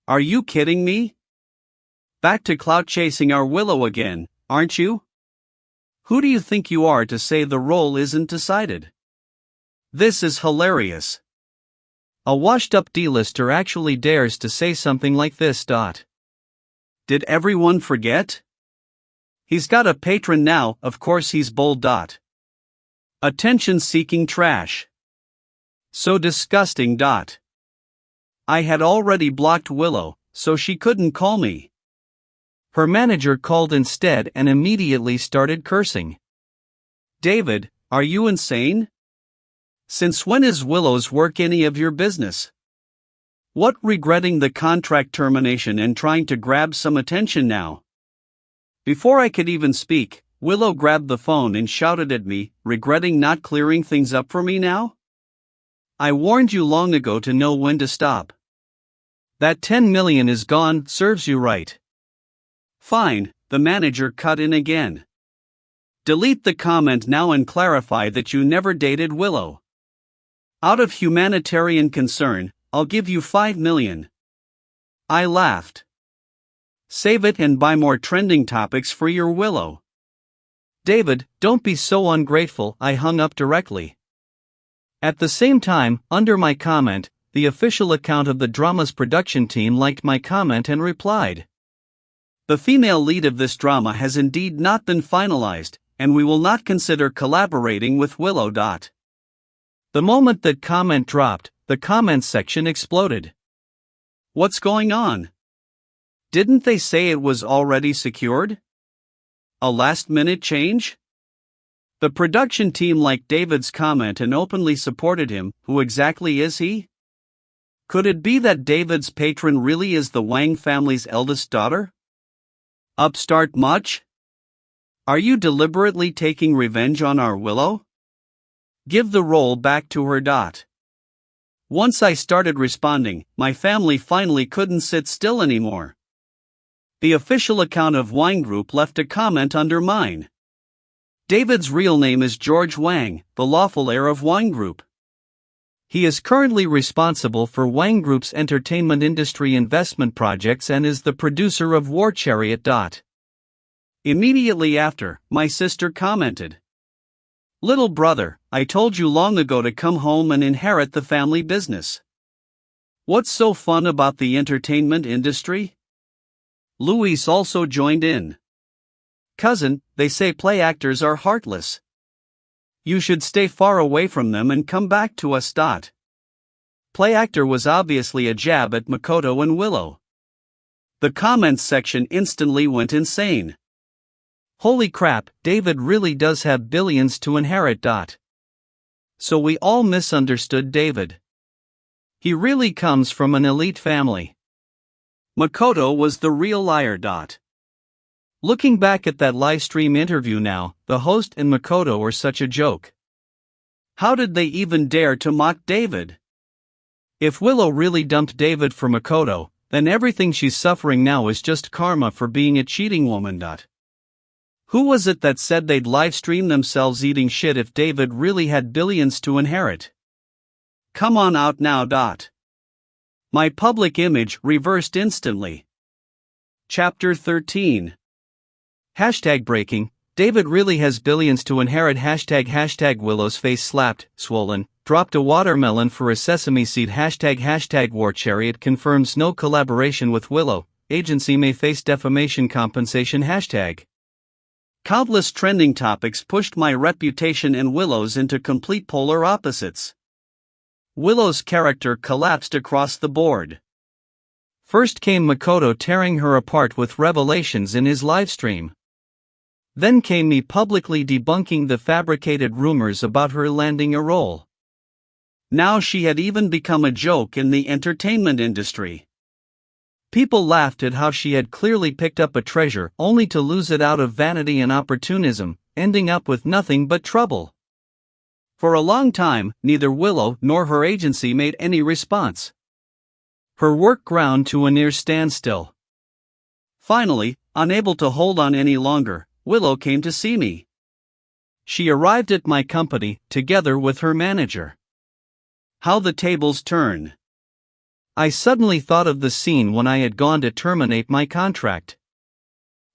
Are you kidding me? Back to clout chasing our Willow again, aren't you? Who do you think you are to say the role isn't decided? This is hilarious. A washed-up D-lister actually dares to say something like this. Did everyone forget? He's got a patron now, of course he's bold. Attention-seeking trash. So disgusting. I had already blocked Willow, so she couldn't call me. Her manager called instead and immediately started cursing. David, are you insane? Since when is Willow's work any of your business? What, regretting the contract termination and trying to grab some attention now? Before I could even speak, Willow grabbed the phone and shouted at me, regretting not clearing things up for me now? I warned you long ago to know when to stop. That 10 million is gone, serves you right. Fine, the manager cut in again. Delete the comment now and clarify that you never dated Willow. Out of humanitarian concern, I'll give you 5 million. I laughed. Save it and buy more trending topics for your Willow. David, don't be so ungrateful, I hung up directly. At the same time, under my comment, the official account of the drama's production team liked my comment and replied. The female lead of this drama has indeed not been finalized, and we will not consider collaborating with Willow. The moment that comment dropped, the comments section exploded. What's going on? Didn't they say it was already secured? A last-minute change? The production team liked David's comment and openly supported him. Who exactly is he? Could it be that David's patron really is the Wang family's eldest daughter? Upstart much? Are you deliberately taking revenge on our Willow? Give the role back to her. Once I started responding, my family finally couldn't sit still anymore. The official account of Wang Group left a comment under mine. David's real name is George Wang, the lawful heir of Wang Group. He is currently responsible for Wang Group's entertainment industry investment projects and is the producer of War Chariot. Immediately after, my sister commented. Little brother, I told you long ago to come home and inherit the family business. What's so fun about the entertainment industry? Luis also joined in. Cousin, they say play actors are heartless. You should stay far away from them and come back to us. Play actor was obviously a jab at Makoto and Willow. The comments section instantly went insane. Holy crap, David really does have billions to inherit. So we all misunderstood David. He really comes from an elite family. Makoto was the real liar. Looking back at that livestream interview now, the host and Makoto are such a joke. How did they even dare to mock David? If Willow really dumped David for Makoto, then everything she's suffering now is just karma for being a cheating woman. Who was it that said they'd livestream themselves eating shit if David really had billions to inherit? Come on out now. My public image reversed instantly. Chapter 13. Hashtag breaking, David really has billions to inherit. Hashtag Willow's face slapped, swollen, dropped a watermelon for a sesame seed. Hashtag War Chariot confirms no collaboration with Willow. agency may face defamation compensation hashtag. Countless trending topics pushed my reputation and Willow's into complete polar opposites. Willow's character collapsed across the board. First came Makoto tearing her apart with revelations in his livestream. Then came me publicly debunking the fabricated rumors about her landing a role. Now she had even become a joke in the entertainment industry. People laughed at how she had clearly picked up a treasure only to lose it out of vanity and opportunism, ending up with nothing but trouble. For a long time, neither Willow nor her agency made any response. Her work ground to a near standstill. Finally, unable to hold on any longer, Willow came to see me. She arrived at my company, together with her manager. How the tables turn. I suddenly thought of the scene when I had gone to terminate my contract.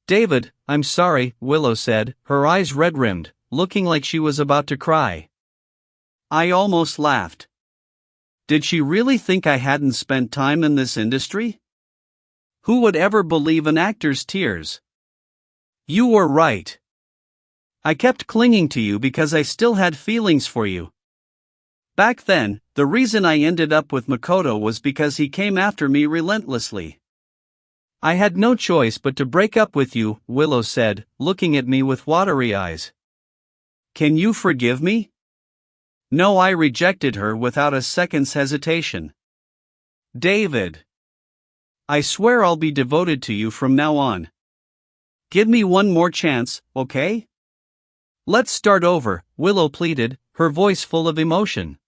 "David, I'm sorry," Willow said, her eyes red-rimmed, looking like she was about to cry. I almost laughed. Did she really think I hadn't spent time in this industry? Who would ever believe an actor's tears? You were right. I kept clinging to you because I still had feelings for you. Back then, the reason I ended up with Makoto was because he came after me relentlessly. I had no choice but to break up with you, Willow said, looking at me with watery eyes. Can you forgive me? No, I rejected her without a second's hesitation. David. I swear I'll be devoted to you from now on. Give me one more chance, okay? Let's start over, Willow pleaded, her voice full of emotion.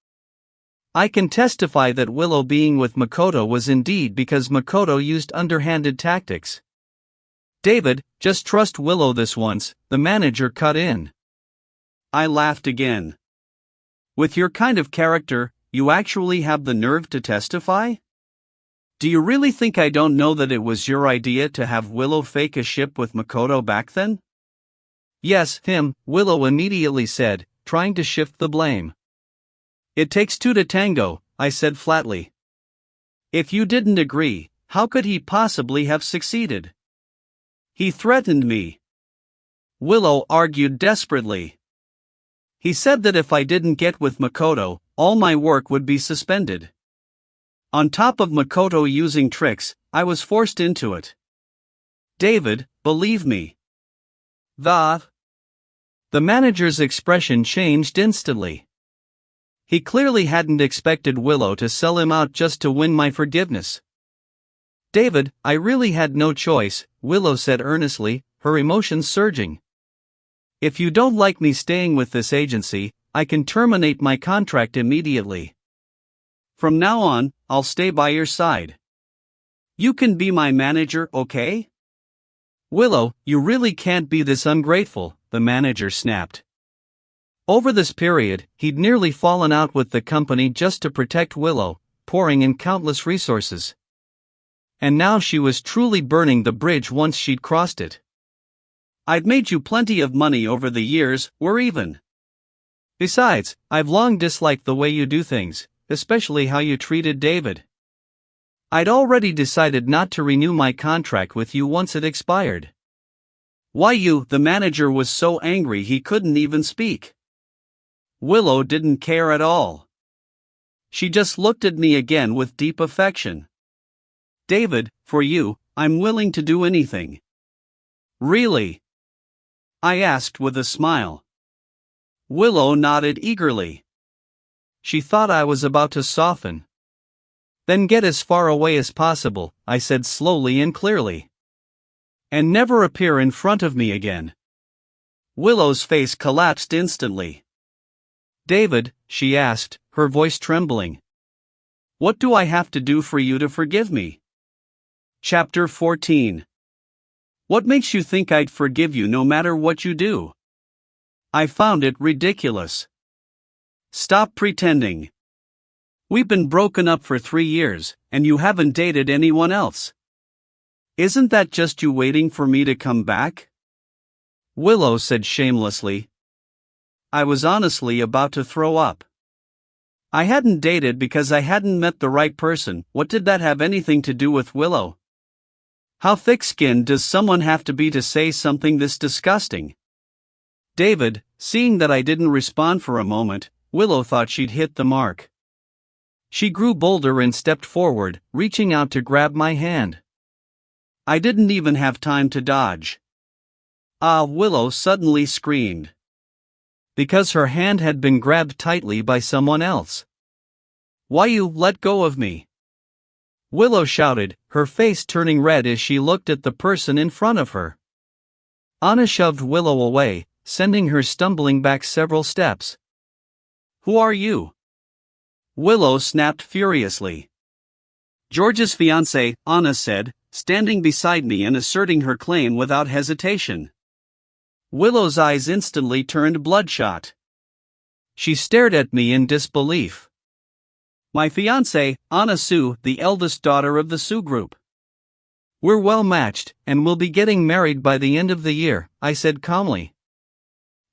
I can testify that Willow being with Makoto was indeed because Makoto used underhanded tactics. David, just trust Willow this once, the manager cut in. I laughed again. With your kind of character, you actually have the nerve to testify? Do you really think I don't know that it was your idea to have Willow fake a ship with Makoto back then? Yes, him, Willow immediately said, trying to shift the blame. It takes two to tango, I said flatly. If you didn't agree, how could he possibly have succeeded? He threatened me. Willow argued desperately. He said that if I didn't get with Makoto, all my work would be suspended. On top of Makoto using tricks, I was forced into it. David, believe me. The manager's expression changed instantly. He clearly hadn't expected Willow to sell him out just to win my forgiveness. David, I really had no choice, Willow said earnestly, her emotions surging. If you don't like me staying with this agency, I can terminate my contract immediately. From now on, I'll stay by your side. You can be my manager, okay? Willow, you really can't be this ungrateful, the manager snapped. Over this period, he'd nearly fallen out with the company just to protect Willow, pouring in countless resources. And now she was truly burning the bridge once she'd crossed it. I'd made you plenty of money over the years, we're even. Besides, I've long disliked the way you do things, especially how you treated David. I'd already decided not to renew my contract with you once it expired. Why you? The manager was so angry he couldn't even speak. Willow didn't care at all. She just looked at me again with deep affection. David, for you, I'm willing to do anything. Really? I asked with a smile. Willow nodded eagerly. She thought I was about to soften. Then get as far away as possible, I said slowly and clearly. And never appear in front of me again. Willow's face collapsed instantly. David, she asked, her voice trembling. What do I have to do for you to forgive me? Chapter 14. What makes you think I'd forgive you no matter what you do? I found it ridiculous. Stop pretending. We've been broken up for 3 years, and you haven't dated anyone else. Isn't that just you waiting for me to come back? Willow said shamelessly. I was honestly about to throw up. I hadn't dated because I hadn't met the right person. What did that have anything to do with Willow? How thick-skinned does someone have to be to say something this disgusting? David, seeing that I didn't respond for a moment, Willow thought she'd hit the mark. She grew bolder and stepped forward, reaching out to grab my hand. I didn't even have time to dodge. Ah, Willow suddenly screamed. Because her hand had been grabbed tightly by someone else. Why you let go of me? Willow shouted, her face turning red as she looked at the person in front of her. Anna shoved Willow away, sending her stumbling back several steps. Who are you? Willow snapped furiously. George's fiancée, Anna said, standing beside me and asserting her claim without hesitation. Willow's eyes instantly turned bloodshot. She stared at me in disbelief. My fiancée, Anna Sue, the eldest daughter of the Sue Group. We're well matched, and we'll be getting married by the end of the year, I said calmly.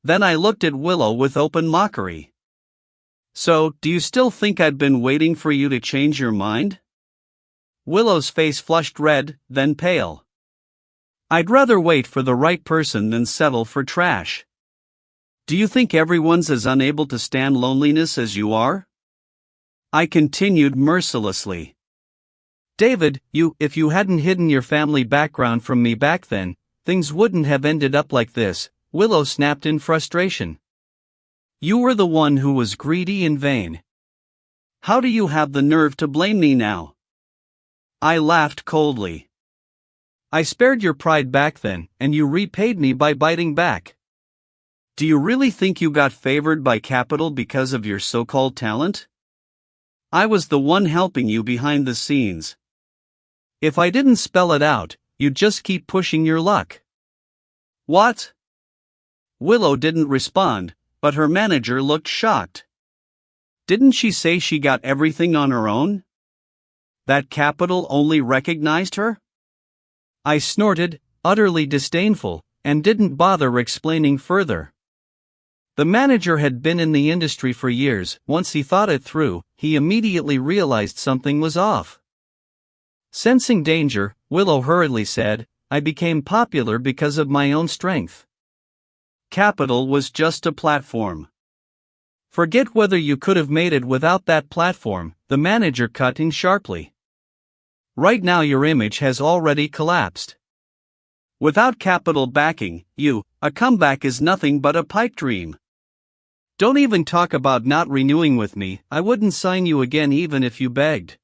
Then I looked at Willow with open mockery. So, do you still think I'd been waiting for you to change your mind? Willow's face flushed red, then pale. I'd rather wait for the right person than settle for trash. Do you think everyone's as unable to stand loneliness as you are? I continued mercilessly. David, if you hadn't hidden your family background from me back then, things wouldn't have ended up like this, Willow snapped in frustration. You were the one who was greedy and vain. How do you have the nerve to blame me now? I laughed coldly. I spared your pride back then, and you repaid me by biting back. Do you really think you got favored by capital because of your so-called talent? I was the one helping you behind the scenes. If I didn't spell it out, you'd just keep pushing your luck. What? Willow didn't respond, but her manager looked shocked. Didn't she say she got everything on her own? That capital only recognized her? I snorted, utterly disdainful, and didn't bother explaining further. The manager had been in the industry for years. Once he thought it through, he immediately realized something was off. Sensing danger, Willow hurriedly said, I became popular because of my own strength. Capital was just a platform. Forget whether you could have made it without that platform, the manager cut in sharply. Right now your image has already collapsed. Without capital backing, a comeback is nothing but a pipe dream. Don't even talk about not renewing with me, I wouldn't sign you again even if you begged.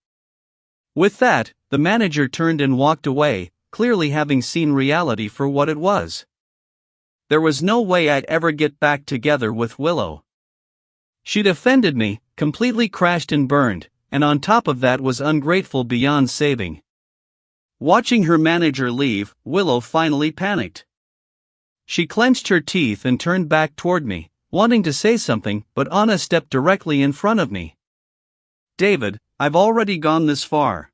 With that, the manager turned and walked away, clearly having seen reality for what it was. There was no way I'd ever get back together with Willow. She'd offended me, completely crashed and burned, and on top of that was ungrateful beyond saving. Watching her manager leave, Willow finally panicked. She clenched her teeth and turned back toward me, wanting to say something, but Anna stepped directly in front of me. David, I've already gone this far.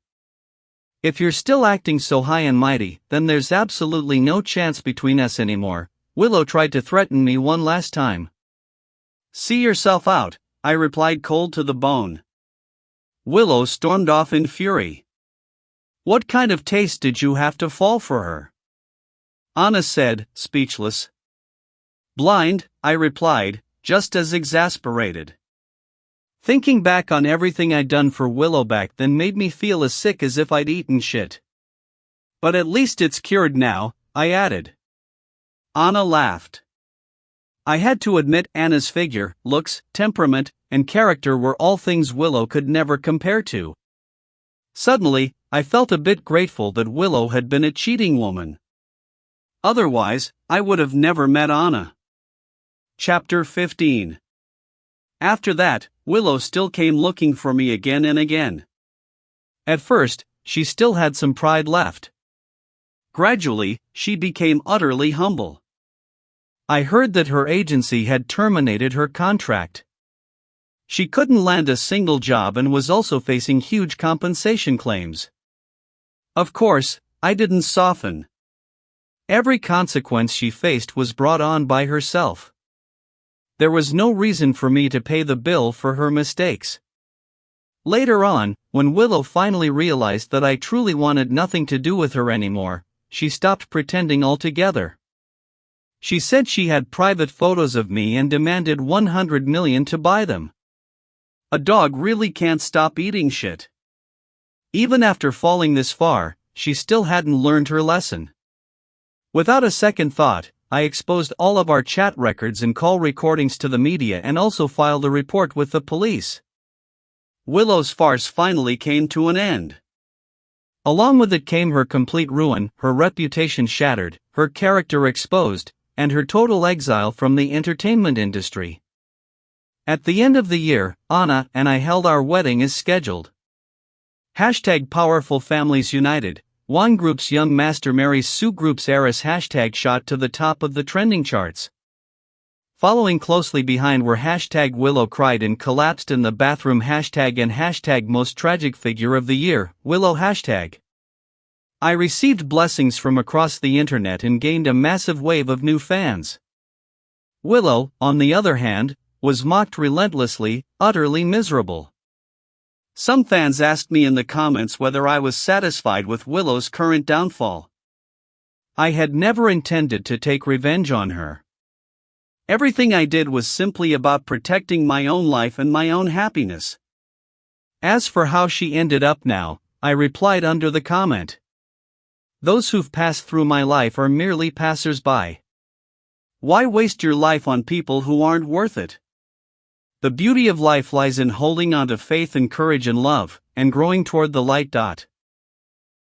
If you're still acting so high and mighty, then there's absolutely no chance between us anymore. Willow tried to threaten me one last time. See yourself out, I replied cold to the bone. Willow stormed off in fury. What kind of taste did you have to fall for her? Anna said, speechless. Blind, I replied, just as exasperated. Thinking back on everything I'd done for Willow back then made me feel as sick as if I'd eaten shit. But at least it's cured now, I added. Anna laughed. I had to admit Anna's figure, looks, temperament, and character were all things Willow could never compare to. Suddenly, I felt a bit grateful that Willow had been a cheating woman. Otherwise, I would have never met Anna. Chapter 15. After that, Willow still came looking for me again and again. At first, she still had some pride left. Gradually, she became utterly humble. I heard that her agency had terminated her contract. She couldn't land a single job and was also facing huge compensation claims. Of course, I didn't soften. Every consequence she faced was brought on by herself. There was no reason for me to pay the bill for her mistakes. Later on, when Willow finally realized that I truly wanted nothing to do with her anymore, she stopped pretending altogether. She said she had private photos of me and demanded $100 million to buy them. A dog really can't stop eating shit. Even after falling this far, she still hadn't learned her lesson. Without a second thought, I exposed all of our chat records and call recordings to the media and also filed a report with the police. Willow's farce finally came to an end. Along with it came her complete ruin, her reputation shattered, her character exposed, and her total exile from the entertainment industry. At the end of the year, Anna and I held our wedding as scheduled. Hashtag Powerful Families United. Wang Group's young master marries Su Group's heiress. Hashtag shot to the top of the trending charts. Following closely behind were hashtag Willow cried and collapsed in the bathroom hashtag and hashtag most tragic figure of the year, Willow hashtag. I received blessings from across the internet and gained a massive wave of new fans. Willow, on the other hand, was mocked relentlessly, utterly miserable. Some fans asked me in the comments whether I was satisfied with Willow's current downfall. I had never intended to take revenge on her. Everything I did was simply about protecting my own life and my own happiness. As for how she ended up now, I replied under the comment. Those who've passed through my life are merely passers-by. Why waste your life on people who aren't worth it? The beauty of life lies in holding on to faith and courage and love, and growing toward the light.